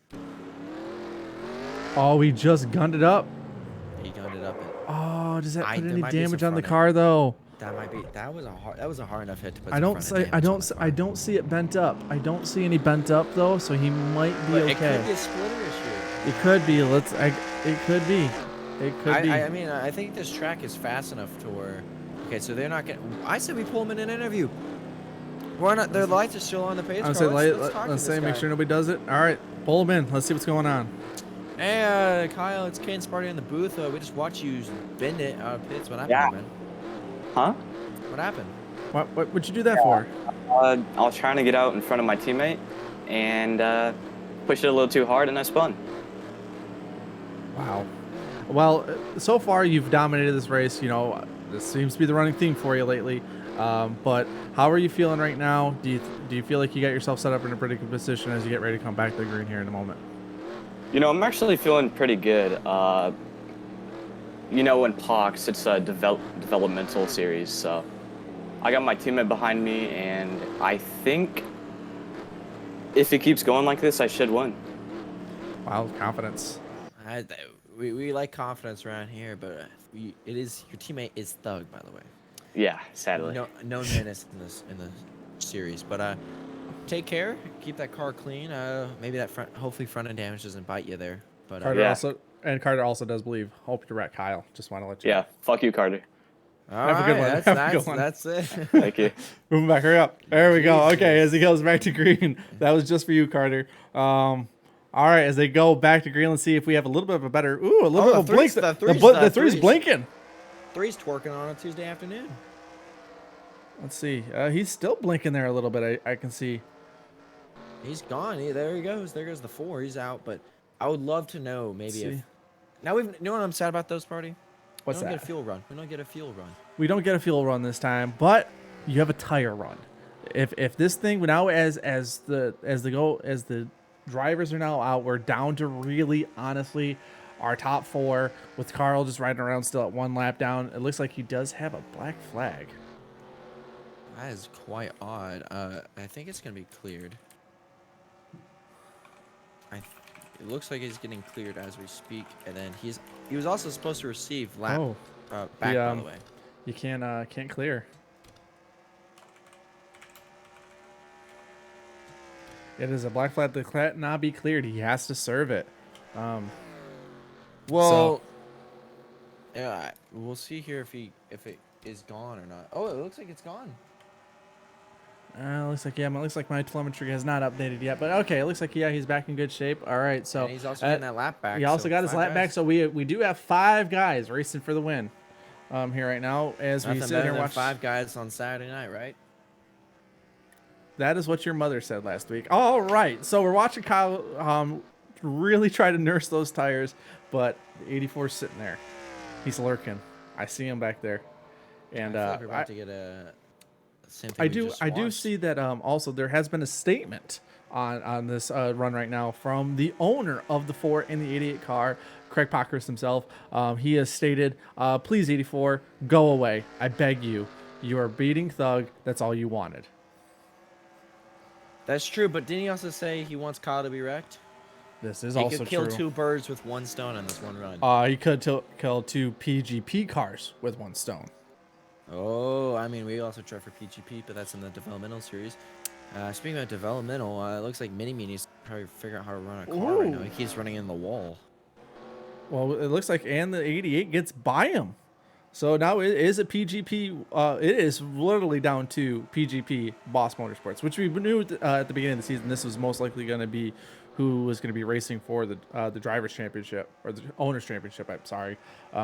Oh, we just gunned it up. he gunned it up. Oh, does that put there any might be some damage on the front car though? That was a hard enough hit to put. I some don't front say end damage on the I car. don't see it bent up. I don't see any bent up though, so he might be But okay. it could be a splitter issue. It could be. It could be. It could be. I mean, I think this track is fast enough to where. Okay, so they're not getting. I said we pull them in an interview. Why not? Their lights are still on the pace car. Let's say, Let's talk to let's this say, make guy. sure nobody does it. All right, pull him in. Let's see what's going on. Hey, Kyle, it's Kane Sparty in the booth. We just watched you bend it out of pits. What happened, Yeah. man? Huh? What happened? What'd you do that for? I was trying to get out in front of my teammate and pushed it a little too hard and I spun. Wow. Well, so far you've dominated this race. You know, this seems to be the running theme for you lately. But how are you feeling right now? Do you feel like you got yourself set up in a pretty good position as you get ready to come back to the green here in a moment? You know, I'm actually feeling pretty good. You know, in POX, it's a developmental series, so I got my teammate behind me, and I think if it keeps going like this, I should win. Wow, confidence. We like confidence around here, but your teammate is Thug, by the way. Yeah, sadly. No menace in the series, but take care, keep that car clean. Maybe that hopefully front end damage doesn't bite you there. But Carter Carter also does believe. Hope you're right, Kyle. Just want to let you. Yeah, fuck you, Carter. all Have a good right, one. Have a good one. That's it. Thank you. Moving back, hurry up. There we go. Jesus. Okay, as he goes back to green. That was just for you, Carter. All right, as they go back to green, let's see if we have a little bit of a better. Ooh, a little bit of a blink. The three's blinking. Three's twerking on a Tuesday afternoon. Let's see. He's still blinking there a little bit. I can see. He's gone. There he goes. There goes the 4. He's out. But I would love to know maybe if. Now you know what I'm sad about those party? What's we don't that? get a fuel run. We don't get a fuel run. We don't get a fuel run this time, but you have a tire run. If this thing now as the drivers are now out, we're down to really honestly our top 4 with Carl just riding around still at 1 lap down. It looks like he does have a black flag. That is quite odd. I think it's gonna be cleared. It looks like he's getting cleared as we speak, and then he was also supposed to receive lap back, by the way. You can't clear. It is a black flag that cannot be cleared. He has to serve it. Well, yeah, we'll see here if it is gone or not. Oh, it looks like it's gone. Looks like my telemetry has not updated yet, but okay, it looks like he's back in good shape. All right, so And he's also getting that lap back. he also so got his 5 lap back, guys. so we do have 5 guys racing for the win. Here right now as we Nothing sit better here and than watch 5 guys on Saturday night, right? That is what your mother said last week. All right, so we're watching Kyle really try to nurse those tires, but the 84 is sitting there. He's lurking. I see him back there, and I feel like we're about to get a same thing I we do just I do watched. see that also there has been a statement on this run right now from the owner of the 4 in the 88 car, Craig Pockrass himself. He has stated, "Please, 84, go away. I beg you. You are beating Thug. That's all you wanted." That's true, but didn't he also say he wants Kyle to be wrecked? This is He also could kill true. 2 birds with 1 stone on this one run. He could kill 2 PGP cars with 1 stone. Oh, I mean, we also tried for PGP, but that's in the developmental series. Speaking of developmental, it looks like Mini needs to probably figure out how to run a car right now. Ooh. He keeps running in the wall. Well, it looks like and the 88 gets by him. So now it is a PGP. It is literally down to PGP Boss Motorsports, which we knew at the beginning of the season. This was most likely going to be who was going to be racing for the drivers' championship or the owners' championship. I'm sorry,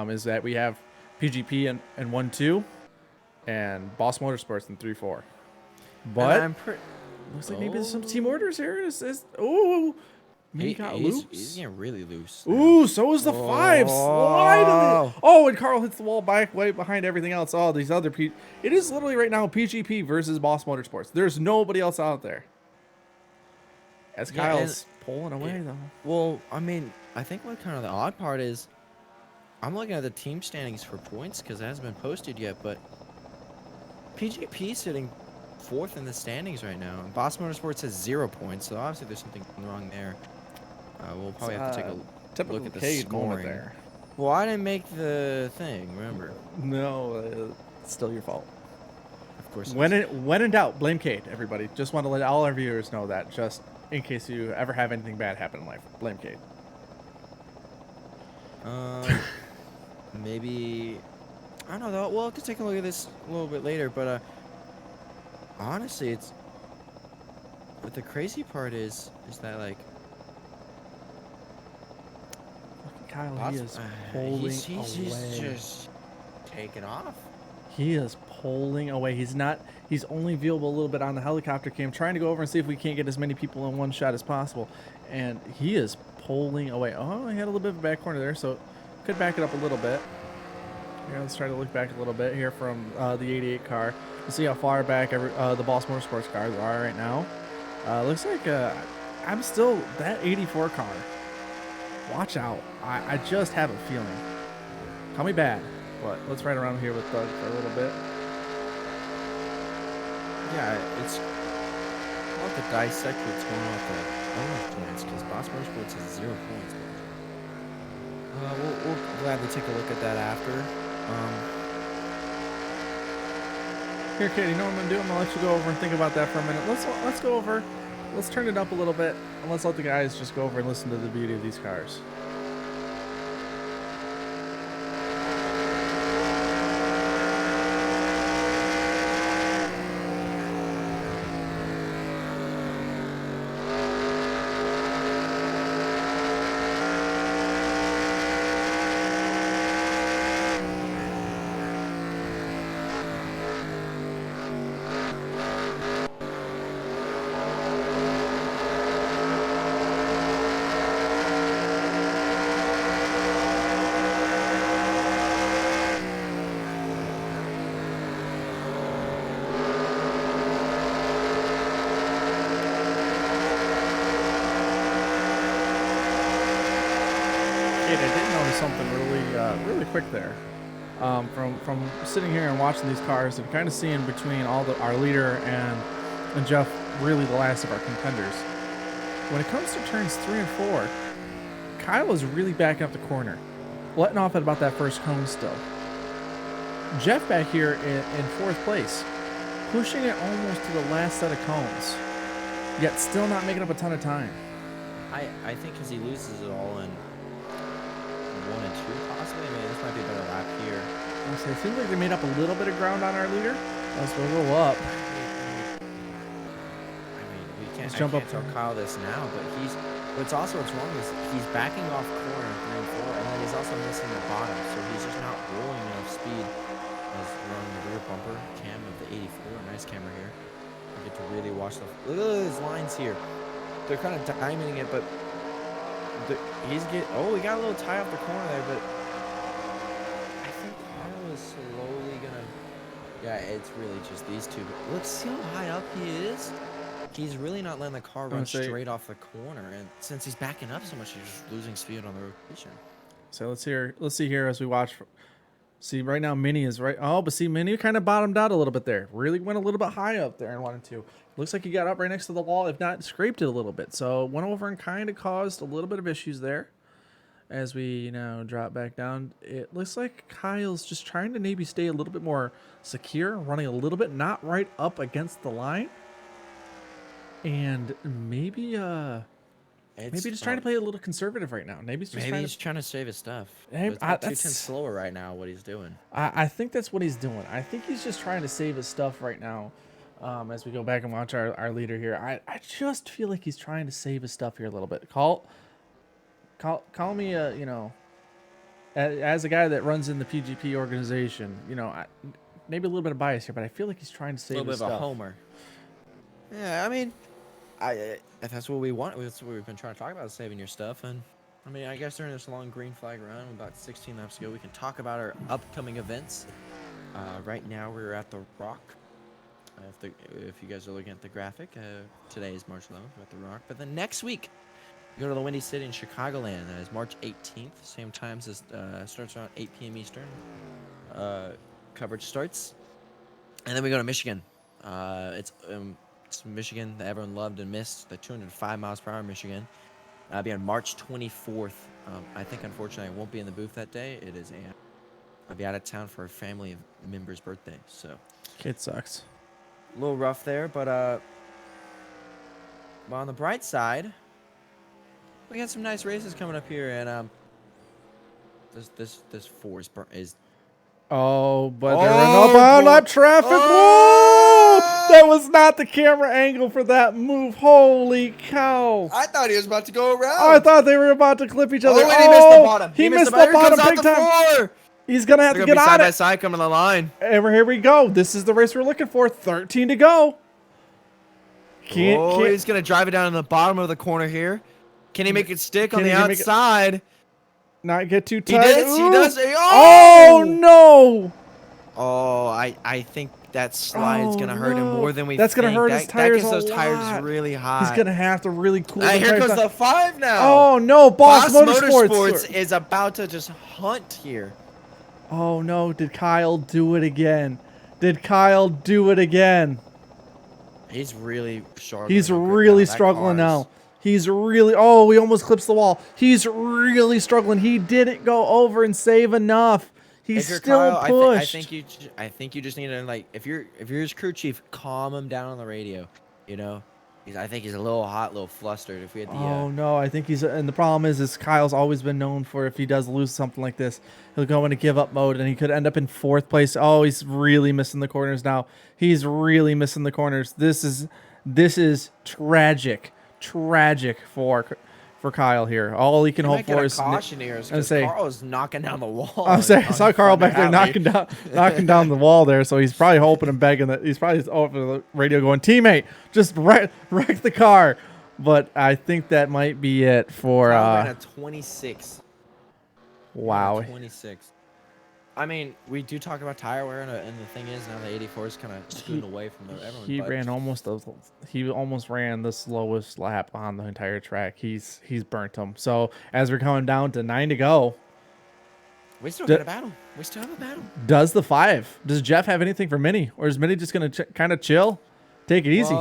is that we have PGP in 1-2 and Boss Motorsports in 3-4. But I'm pretty. looks like maybe there's some team orders here. Ooh, he got loose. He's getting really loose. now. Ooh, so is the 5 sliding. Oh, and Carl hits the wall back way behind everything else. Oh, these other it is literally right now PGP versus Boss Motorsports. There's nobody else out there. As Yeah, Kyle's pulling away though. Well, I mean, I think what kind of the odd part is, I'm looking at the team standings for points because it hasn't been posted yet, but PGP sitting 4th in the standings right now. And Boss Motorsports has 0 points, so obviously there's something wrong there. We'll probably have to take a typical look at the Cade moment scoring. there. Well, I didn't make the thing, remember? No, it's still your fault. Of course. When in doubt, blame Cade, everybody. Just want to let all our viewers know that, just in case you ever have anything bad happen in life. Blame Cade. Maybe, I don't know though. We'll have to take a look at this a little bit later, but honestly, it's. But the crazy part is that like. Kyle, he is pulling he's away. just taking off. He is pulling away. He's only viewable a little bit on the helicopter cam, trying to go over and see if we can't get as many people in one shot as possible. And he is pulling away. Oh, he had a little bit of a back corner there, so could back it up a little bit. Yeah, let's try to look back a little bit here from the 88 car. Let's see how far back the Boss Motorsports cars are right now. Looks like I'm still that 84 car. Watch out. I just have a feeling. Call me bad, but let's ride around here with Doug for a little bit. Yeah, I'll have to dissect what's going on with the bonus points because Boss Motorsports has 0 points. We'll gladly take a look at that after. Here, Katie, you know what I'm gonna do? I'm gonna let you go over and think about that for a minute. Let's go over. Let's turn it up a little bit, and let's let the guys just go over and listen to the beauty of these cars. Kate, I did notice something really quick there. From sitting here and watching these cars and kind of seeing between our leader and Jeff, really the last of our contenders. When it comes to turns 3 and 4, Kyle is really backing up the corner, letting off at about that first cone still. Jeff back here in 4th place, pushing it almost to the last set of cones, yet still not making up a ton of time. I think because he loses it all in 1 and 2 possibly. I mean, this might be a better lap here. It seems like they made up a little bit of ground on our leader. Let's go up. I mean, we can't, Let's jump I up can't tell there. Kyle this now, but what's wrong is he's backing off corner 3 and 4, and then he's also missing the bottom, so he's just not rolling enough speed as running the rear bumper cam of the 84. Nice camera here. get to really watch the. Look at those lines here. They're kind of diamonding it, but he's getting. Oh, he got a little tie off the corner there, but I think Kyle is slowly gonna. Yeah, it's really just these two. Look, see how high up he is. He's really not letting the car run straight off the corner, and since he's backing up so much, he's just losing speed on the rotation. So let's see here as we watch. See, right now Mini is right. Oh, but see, Mini kind of bottomed out a little bit there. Really went a little bit high up there and wanted to. Looks like he got up right next to the wall, if not scraped it a little bit. So went over and kind of caused a little bit of issues there. As we now drop back down, it looks like Kyle's just trying to maybe stay a little bit more secure, running a little bit not right up against the line. And maybe just trying to play a little conservative right now. Maybe he's trying to save his stuff. Hey, It's about 2/10 slower right now. What he's doing. I think that's what he's doing. I think he's just trying to save his stuff right now. As we go back and watch our leader here, I just feel like he's trying to save his stuff here a little bit. Call me as a guy that runs in the PGP organization. Maybe a little bit of bias here, but I feel like he's trying to save his stuff. A little bit of a homer. Yeah, I mean, if that's what we want. That's what we've been trying to talk about, is saving your stuff. And I mean, I guess during this long green flag run, about 16 laps ago, we can talk about our upcoming events. Right now, we're at the Rock. If you guys are looking at the graphic, today is March 11th. We're at the Rock. But then next week, we go to the Windy City in Chicagoland. That is March 18th. Same times as starts around 8 p.m. Eastern. Coverage starts, and then we go to Michigan. It's Michigan that everyone loved and missed, the 205 miles per hour Michigan. I'll be on March 24th. I think, unfortunately, I won't be in the booth that day. I'll be out of town for a family member's birthday, so. It sucks. A little rough there, but on the bright side, we got some nice races coming up here, and this four is. Oh, but there were no bound up traffic. Whoa! That was not the camera angle for that move. Holy cow! I thought he was about to go around. I thought they were about to clip each other. Oh, and he missed the bottom. He missed the bottom big time. He's gonna have to get on it. Side by side coming to the line. And here we go. This is the race we're looking for. 13 to go. He's gonna drive it down in the bottom of the corner here. Can he make it stick on the outside? Not get too tight. He does. Oh no! Oh, I think that slide is gonna hurt him more than we. That's gonna hurt his tires. That gets those tires really high. He's gonna have to really cool. Here comes the 5 now. Oh no! Boss Motorsports is about to just hunt here. Oh no! Did Kyle do it again? He's really struggling. He's really struggling now. He's really. Oh, he almost clips the wall. He's really struggling. He didn't go over and save enough. He's still Kyle, pushed. I think you just need to, like, if you're his crew chief, calm him down on the radio. I think he's a little hot, a little flustered. If we had the. Oh no, I think he's. And the problem is Kyle's always been known for, if he does lose something like this, he'll go into give up mode and he could end up in 4th place. Oh, he's really missing the corners now. This is tragic for Kyle here. All he can hope for is caution here, because Carl's knocking down the wall. I saw Carl back there knocking down the wall there, so he's probably hoping and begging that he's probably over the radio going, "Teammate, just wreck the car." But I think that might be it for. Ran a 26. Wow. 26. I mean, we do talk about tire wear, and the thing is, now the 84 is kind of scooting away from everyone. He almost ran the slowest lap on the entire track. He's burnt him. So as we're coming down to 9 to go, we still got a battle. Does the 5? Does Jeff have anything for Minnie, or is Minnie just gonna kind of chill, take it easy?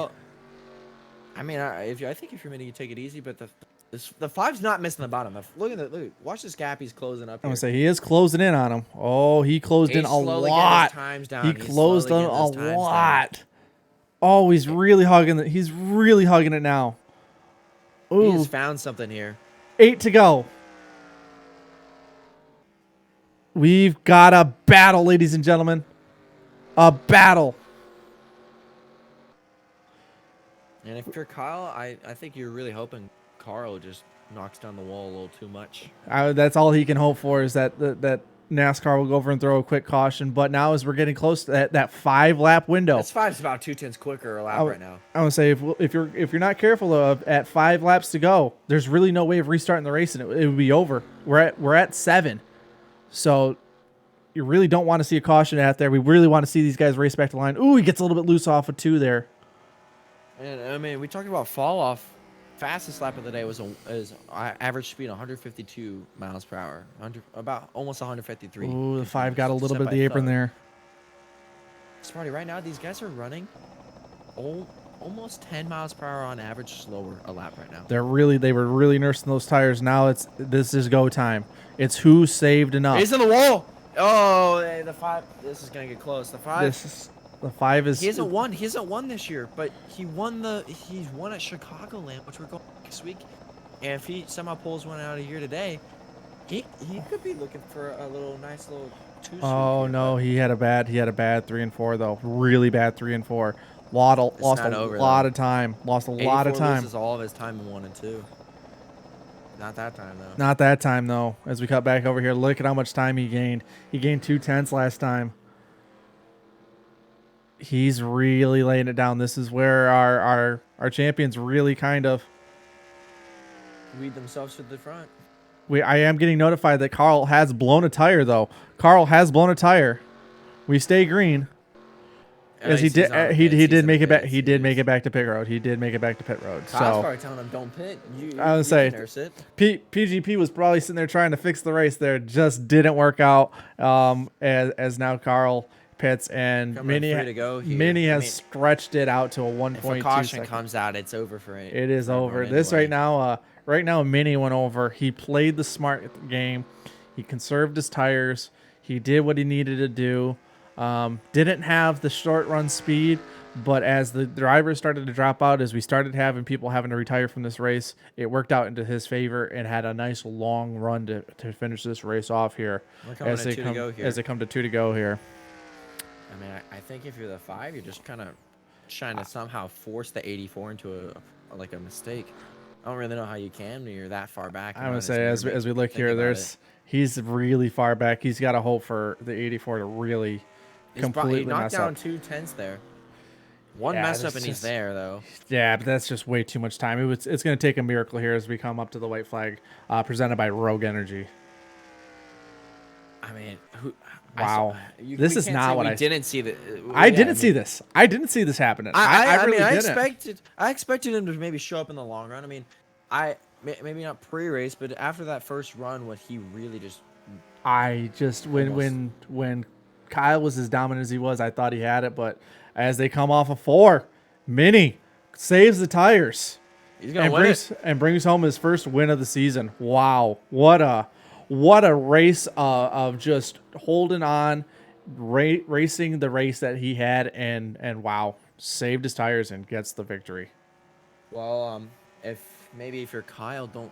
I mean, I think if you're Minnie, you take it easy, but the 5's not missing the bottom. Look, watch this gap. He's closing up here. I'm gonna say he is closing in on him. Oh, he closed in a lot. He closed in a lot. Oh, he's really hugging it. He's really hugging it now. Ooh. He has found something here. 8 to go. We've got a battle, ladies and gentlemen. A battle. And if you're Kyle, I think you're really hoping Carl just knocks down the wall a little too much. That's all he can hope for, is that NASCAR will go over and throw a quick caution. But now as we're getting close to that 5-lap window, That's 5 is about 2/10 quicker a lap right now. I would say if you're not careful at 5 laps to go, there's really no way of restarting the race and it would be over. We're at 7, so you really don't want to see a caution out there. We really want to see these guys race back to the line. Ooh, he gets a little bit loose off of 2 there. And I mean, we talked about fall off. Fastest lap of the day was average speed 152 miles per hour, about almost 153. Ooh, the 5 got a little Set bit of by the apron thud. there. Smarty, right now these guys are running almost 10 miles per hour on average slower a lap right now. They were really nursing those tires. Now this is go time. It's who saved enough. He's in the wall. Oh, the 5. This is gonna get close. The 5. The 5 is. He hasn't won. He hasn't won this year, but he's won at Chicagoland, which we're going next week. And if he somehow pulls one out of here today, he could be looking for a nice little 2. Oh no, he had a bad 3 and 4 though. Really bad 3 and 4. Lost a lot of time. Lost a lot of time. Loses all of his time in 1 and 2. Not that time though. Not that time though. As we cut back over here, look at how much time he gained. He gained 2/10 last time. He's really laying it down. This is where our champions really kind of Lead themselves to the front. I am getting notified that Carl has blown a tire though. Carl has blown a tire. We stay green. As he did make it back. He did make it back to pit road. He did make it back to pit road. Kyle's So probably telling him don't pit. I would say nurse it. PGP was probably sitting there trying to fix the race there. Just didn't work out. As now Carl pits and Coming Mini free to go here. Mini I has mean, stretched it out to a If a 1.2 caution second. comes out, it's over for it. It is for everyone over. This anyway. right now, Mini went over. He played the smart game. He conserved his tires. He did what he needed to do. Didn't have the short run speed, but as the drivers started to drop out, as we started having people having to retire from this race, it worked out into his favor and had a nice long run to finish this race off here. We're coming to 2 to go here. As they come to 2 to go here. I mean, I think if you're the 5, you're just kind of trying to somehow force the 84 into a mistake. I don't really know how you can when you're that far back. I would say as we look here, he's really far back. He's got to hope for the 84 to really completely he knocked mess down up. 2/10 there. One Yeah, mess that's up and he's just- there though. Yeah, but that's just way too much time. It's going to take a miracle here as we come up to the white flag presented by Rogue Energy. I mean, Wow. This is not what I didn't see. I didn't see this. I didn't see this happening. I really didn't. I expected him to maybe show up in the long run. I mean, maybe not pre-race, but after that first run, what he really just. When Kyle was as dominant as he was, I thought he had it, but as they come off of 4, Mini saves the tires. He's gonna win it. And brings home his first win of the season. Wow, what a race of just holding on, racing the race that he had, and wow, saved his tires and gets the victory. Well, if you're Kyle,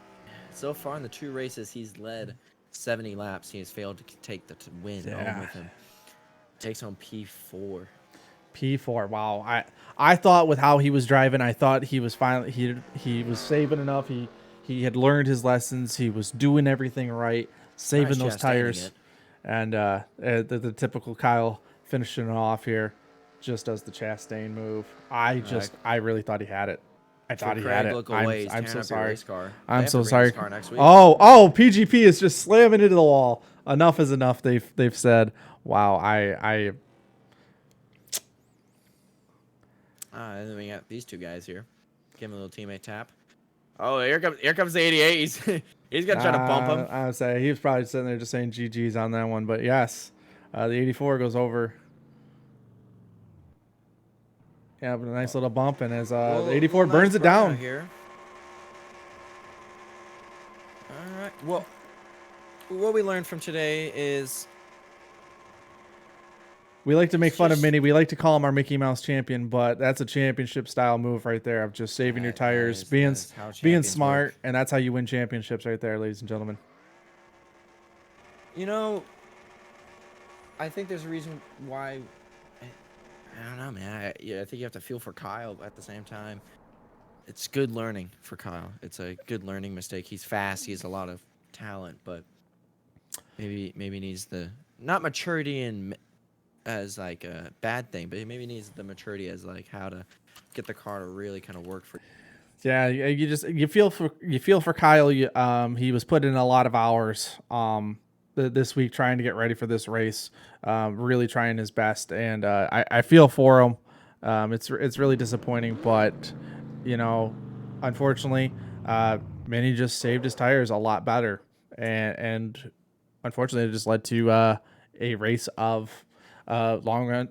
so far in the 2 races he's led 70 laps. He has failed to take the win home with him. Takes home P4. P4. Wow. I thought with how he was driving, I thought he was finally he was saving enough. He had learned his lessons. He was doing everything right, saving those tires. And the typical Kyle finishing it off here, just does the Chastain move. I really thought he had it. I thought he had it. I'm so sorry. I'm so sorry. Oh, PGP is just slamming into the wall. Enough is enough. They've said. Wow. And then we got these 2 guys here. Give him a little teammate tap. Oh, here comes the 88. He's gonna try to bump him. I would say he was probably sitting there just saying GG's on that one, but yes, the 84 goes over. Yeah, but a nice little bump, and as the 84 burns it down. Here. All right. Well, what we learned from today is we like to make fun of Mini. We like to call him our Mickey Mouse champion, but that's a championship style move right there of just saving your tires, being smart, and that's how you win championships right there, ladies and gentlemen. You know, I think there's a reason why. I don't know, man. I think you have to feel for Kyle, but at the same time, it's good learning for Kyle. It's a good learning mistake. He's fast. He has a lot of talent, but maybe needs the not maturity and as like a bad thing, but he maybe needs the maturity as like how to get the car to really kind of work for. Yeah, you feel for Kyle. He was put in a lot of hours this week trying to get ready for this race, really trying his best, and I feel for him. It's really disappointing, but you know, unfortunately, Manny just saved his tires a lot better, and unfortunately, it just led to a race of long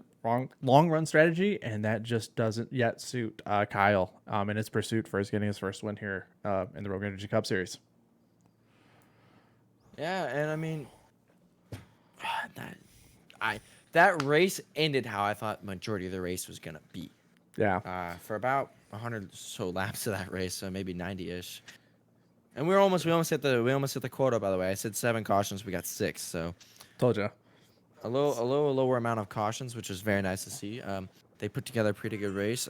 run strategy, and that just doesn't yet suit Kyle in his pursuit for getting his first win here in the Rogue Energy Cup Series. Yeah, and I mean, that that race ended how I thought majority of the race was gonna be. Yeah, For about 100 or so laps of that race, so maybe 90-ish. And we almost hit the quota, by the way. I said 7 cautions, we got 6, so told you. a little lower amount of cautions, which is very nice to see. They put together a pretty good race.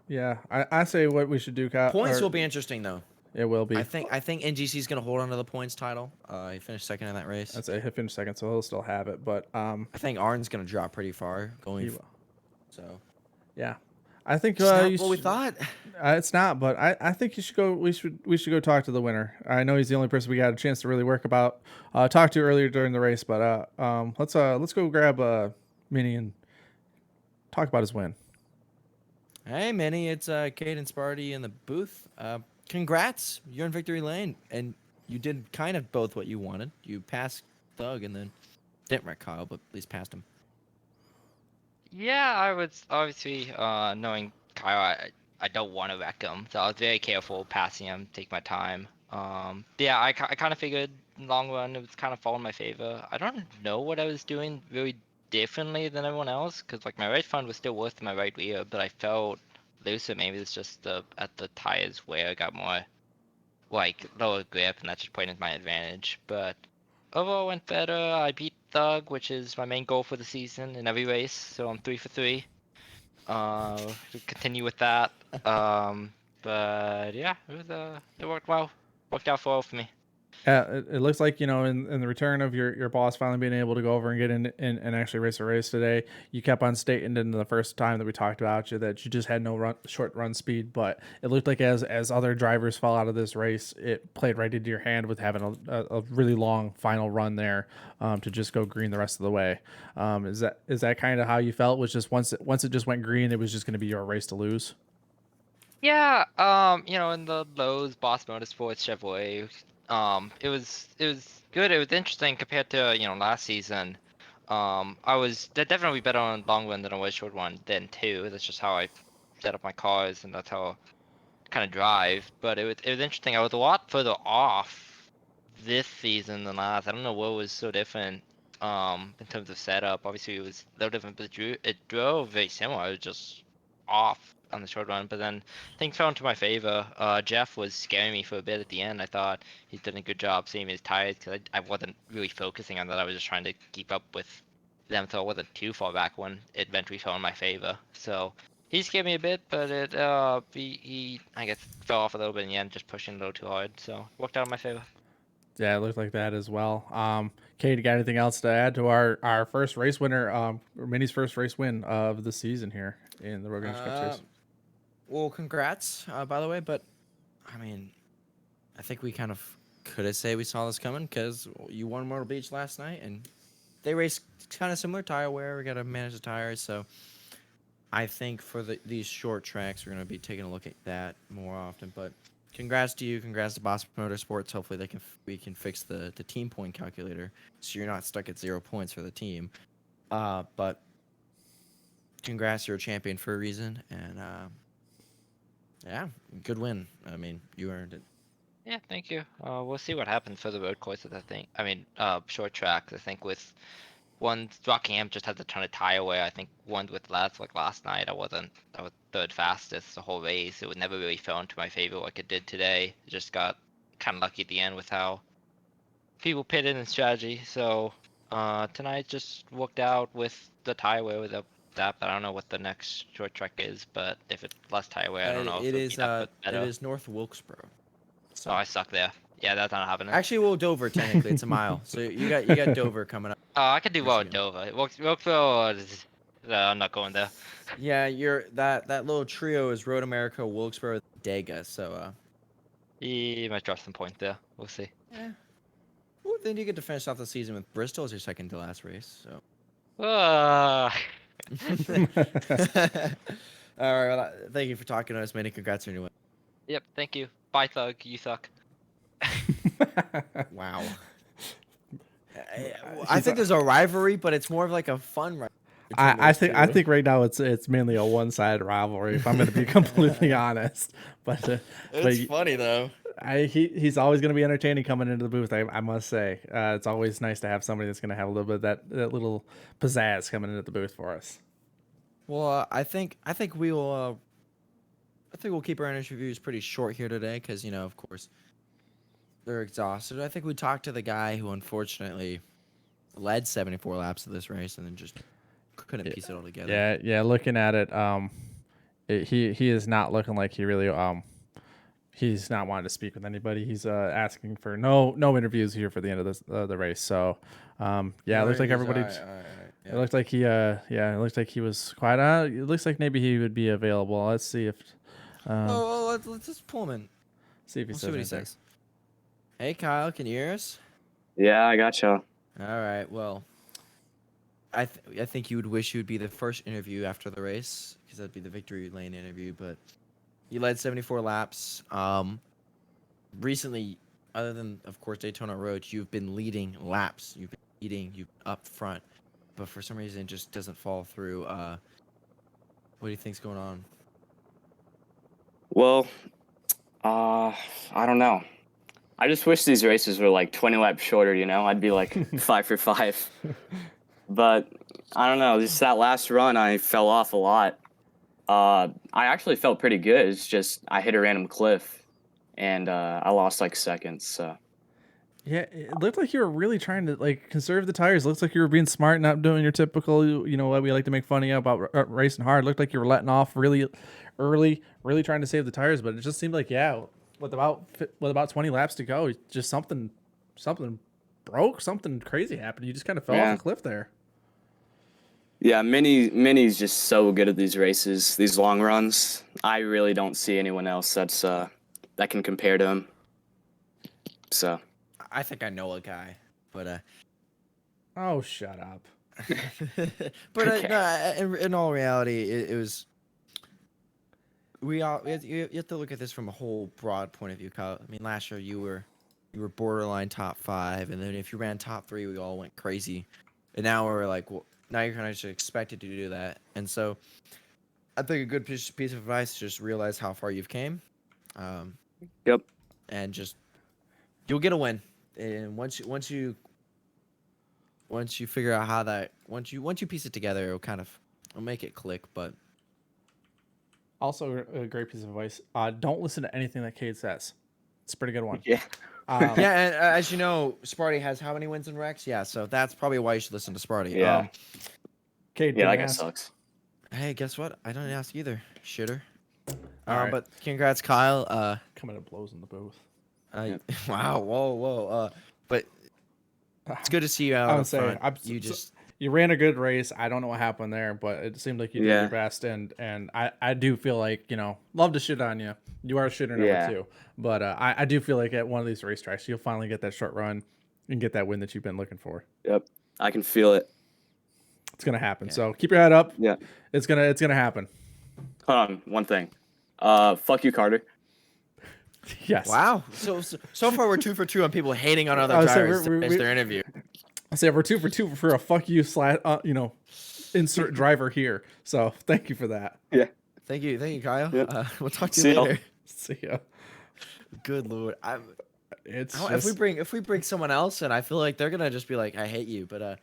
Yeah, I say what we should do, Kyle. Points will be interesting though. It will be. I think NGC is gonna hold on to the points title. He finished second in that race. I'd say he'll finish second, so he'll still have it. But I think Arn's gonna drop pretty far going. he will. So Yeah, I think it's not you what we should- thought. It's not, but I think you should go. We should go talk to the winner. I know he's the only person we got a chance to really talk to earlier during the race. But let's go grab Minnie and talk about his win. Hey, Manny, it's Caden Sparty in the booth. Congrats, you're in victory lane, and you did kind of both what you wanted. You passed Doug and then didn't wreck Kyle, but at least passed him. Yeah, I was obviously knowing Kyle. I don't want to wreck him, so I was very careful passing him, take my time. Yeah, I kind of figured in the long run it was kind of fall in my favor. I don't know what I was doing really differently than everyone else, because like my right front was still worse than my right rear, but I felt looser. Maybe it's just at the tires where I got more like lower grip, and that just played into my advantage. But overall went better. I beat Thug, which is my main goal for the season in every race, so I'm 3 for 3. To continue with that. But yeah, it worked well. Worked out well for me. Yeah, it looks like, in the return of your boss finally being able to go over and get in and actually race a race today, you kept on stating in the first time that we talked about you that you just had no short run speed, but it looked like as other drivers fell out of this race, it played right into your hand with having a really long final run there to just go green the rest of the way. Is that kind of how you felt? Was just once it just went green, it was just going to be your race to lose? Yeah, in the Lowe's Boss Motorsports Chevrolet, it was good. It was interesting compared to last season. I was definitely better on long run than I was short run then too. That's just how I set up my cars, and that's how I kind of drive. But it was interesting. I was a lot further off this season than last. I don't know what was so different. In terms of setup, obviously it was a little different, but it drove very similar. It was just off on the short run, but then things fell into my favor. Jeff was scaring me for a bit at the end. I thought he did a good job saving his tires because I wasn't really focusing on that. I was just trying to keep up with them, so I wasn't too far back when it eventually fell in my favor. So he scared me a bit, but he I guess fell off a little bit in the end, just pushing a little too hard. So it worked out in my favor. Yeah, it looked like that as well. Kate, you got anything else to add to our first race winner, or Minnie's first race win of the season here in the Rogue Energy Cup Series? Well, congrats, by the way. But I mean, I think we kind of could have said we saw this coming because you won Myrtle Beach last night, and they raced kind of similar tire wear. We got to manage the tires, so I think for these short tracks, we're going to be taking a look at that more often. But congrats to you, congrats to Boss Motorsports. Hopefully, we can fix the team point calculator, so you're not stuck at 0 points for the team. But congrats, you're a champion for a reason, and yeah, good win. I mean, you earned it. Yeah, thank you. We'll see what happens for the road courses. Short tracks. I think with Rockingham just has a ton of tire wear. I think one with last night, I was third fastest the whole race. It would never really fell into my favor like it did today. It just got kind of lucky at the end with how people pitted in strategy. So tonight just worked out with the tire wear with that. But I don't know what the next short track is. But if it's less tire wear, I don't know if It it'll is be that much it better. is North Wilkesboro. Oh, I suck there. Yeah, that's not happening. Actually, well, Dover technically it's a mile, so you got Dover coming up. I could do well with Michigan. Dover. Wilkesville, I'm not going there. Yeah, you're that little trio is Road America, Wilkesboro, Dega. So He might drop some point there. We'll see. yeah. Well, then you get to finish off the season with Bristol as your second to last race. So. Uh, All right. Well, thank you for talking to us, man. And congrats on your win. yep, thank you. Bye, Thug. You suck. Wow. I think there's a rivalry, but it's more of like a fun rivalry. I think right now it's mainly a one-sided rivalry. If I'm going to be completely honest, but It's funny though. he's always going to be entertaining coming into the booth. I must say, it's always nice to have somebody that's going to have a little bit of that little pizzazz coming into the booth for us. Well, I think we will. I think we'll keep our interviews pretty short here today, because of course, they're exhausted. I think we talked to the guy who unfortunately led 74 laps of this race and then just couldn't piece it all together. Yeah. Looking at it, he is not looking like he really he's not wanting to speak with anybody. He's asking for no interviews here for the end of the race. So it looks like everybody. All right. It looked like it looks like he was quiet. It looks like maybe he would be available. Let's see if. Let's just pull him in. See if he We'll says see what he anything. says. Hey, Kyle, can you hear us? Yeah, I gotcha. All right. Well, I think you would wish you would be the first interview after the race, because that'd be the victory lane interview. But you led 74 laps. Recently, other than of course Daytona Road, you've been leading laps. You've been leading. You've up front, but for some reason it just doesn't fall through. What do you think's going on? Well, I don't know. I just wish these races were like 20 laps shorter, I'd be like 5 for 5. But I don't know. Just that last run, I fell off a lot. I actually felt pretty good. It's just I hit a random cliff, and I lost like seconds. So. Yeah, it looked like you were really trying to like conserve the tires. Looks like you were being smart, not doing your typical, what we like to make fun of you about racing hard. Looked like you were letting off really early, really trying to save the tires. But it just seemed like, with about 20 laps to go, just something broke, something crazy happened. You just kind of fell off the cliff there. Yeah, Minnie's just so good at these races, these long runs. I really don't see anyone else that can compare to him. So. I think I know a guy, but Oh, shut up. but Okay. no, in all reality, it was. You have to look at this from a whole broad point of view, Kyle. I mean, last year you were borderline top 5, and then if you ran top 3, we all went crazy, and now we're like, well, now you're kind of just expected to do that, and so I think a good piece of advice is just realize how far you've came, Yep. and just you'll get a win, and once you figure out how that once you piece it together, it'll make it click, but. Also, a great piece of advice. Don't listen to anything that Cade says. It's a pretty good one. Yeah. Yeah, and as you know, Sparty has how many wins in Rex? Yeah, so that's probably why you should listen to Sparty. Yeah. Cade, Yeah, that didn't guy ask. sucks. Hey, guess what? I don't ask either, shitter. All right. But congrats, Kyle. Coming to blows in the booth. Wow, whoa. But it's good to see you out I on would say, front. You ran a good race. I don't know what happened there, but it seemed like you did your best, and I do feel like, love to shit on you. You are a shitter number 2, but I do feel like at one of these racetracks you'll finally get that short run and get that win that you've been looking for. Yep. I can feel it. It's gonna happen. Yeah. So keep your head up. Yeah. It's gonna happen. Hold on, one thing. Fuck you, Carter. Yes. Wow. So far we're 2 for 2 on people hating on other drivers to finish their interview. I say we're 2 for 2 for a fuck you insert driver here. So thank you for that. Yeah. Thank you, Kyle. Yep. We'll talk to See you ya. later. See ya. Good Lord. It's if we bring someone else in, I feel like they're gonna just be like, I hate you. But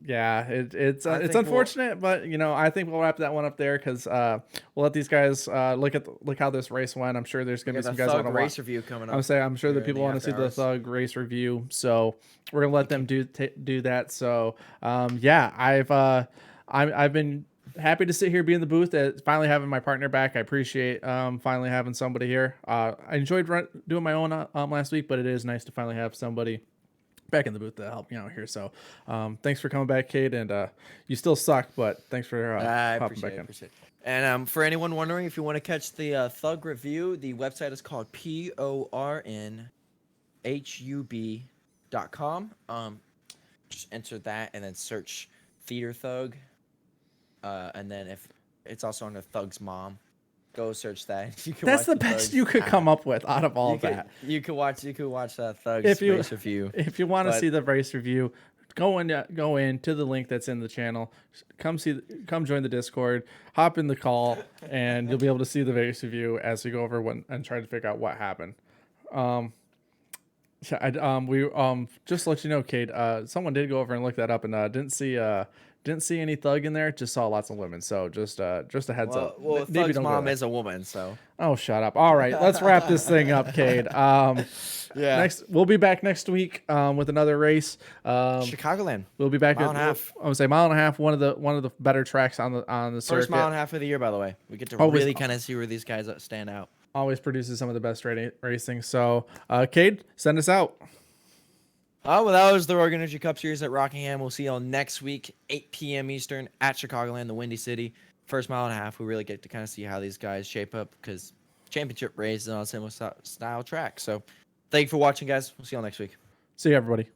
yeah, it's think unfortunate, but I think we'll wrap that one up there, because we'll let these guys look how this race went. I'm sure there's gonna be some guys that want to race review coming up. I'm sure that people want to see the Thug race review, so we're gonna let them do that. So I've been happy to sit here, be in the booth, finally having my partner back. I appreciate finally having somebody here. I enjoyed doing my own last week, but it is nice to finally have somebody back in the booth to help me out here. So thanks for coming back, Cade, and you still suck, but thanks for I popping back appreciate it. in. Appreciate it. And for anyone wondering, if you want to catch the Thug review, the website is called pornhub.com. Just enter that and then search Theater Thug. And then if it's also under Thug's mom, go search that. You can That's watch the best Thug's- you could come up with out of all you of could, that. You could watch Thug's If you- race review. If you want to But- see the race review, go in to the link that's in the channel. Come join the Discord, hop in the call, and you'll be able to see the race review as we go over and try to figure out what happened. We just to let you know, Kate. Someone did go over and look that up and didn't see any Thug in there. Just saw lots of women. So just a heads up. Well, Maybe Thug's don't go mom there. is a woman, so Oh, shut up. All right, let's wrap this thing up, Cade. yeah. We'll be back next week with another race. Chicagoland. We'll be back Mile and a half. I would say mile and a half. One of the better tracks on the circuit. First mile and a half of the year, by the way. We get to Always- really kind of see where these guys stand out. Always produces some of the best racing. So, Cade, send us out. Oh, well, that was the Rogue Energy Cup Series at Rockingham. We'll see y'all next week, 8 p.m. Eastern at Chicagoland, the Windy City. First mile and a half. We really get to kind of see how these guys shape up because championship race is on a similar style track. So thank you for watching, guys. We'll see y'all next week. See you, everybody.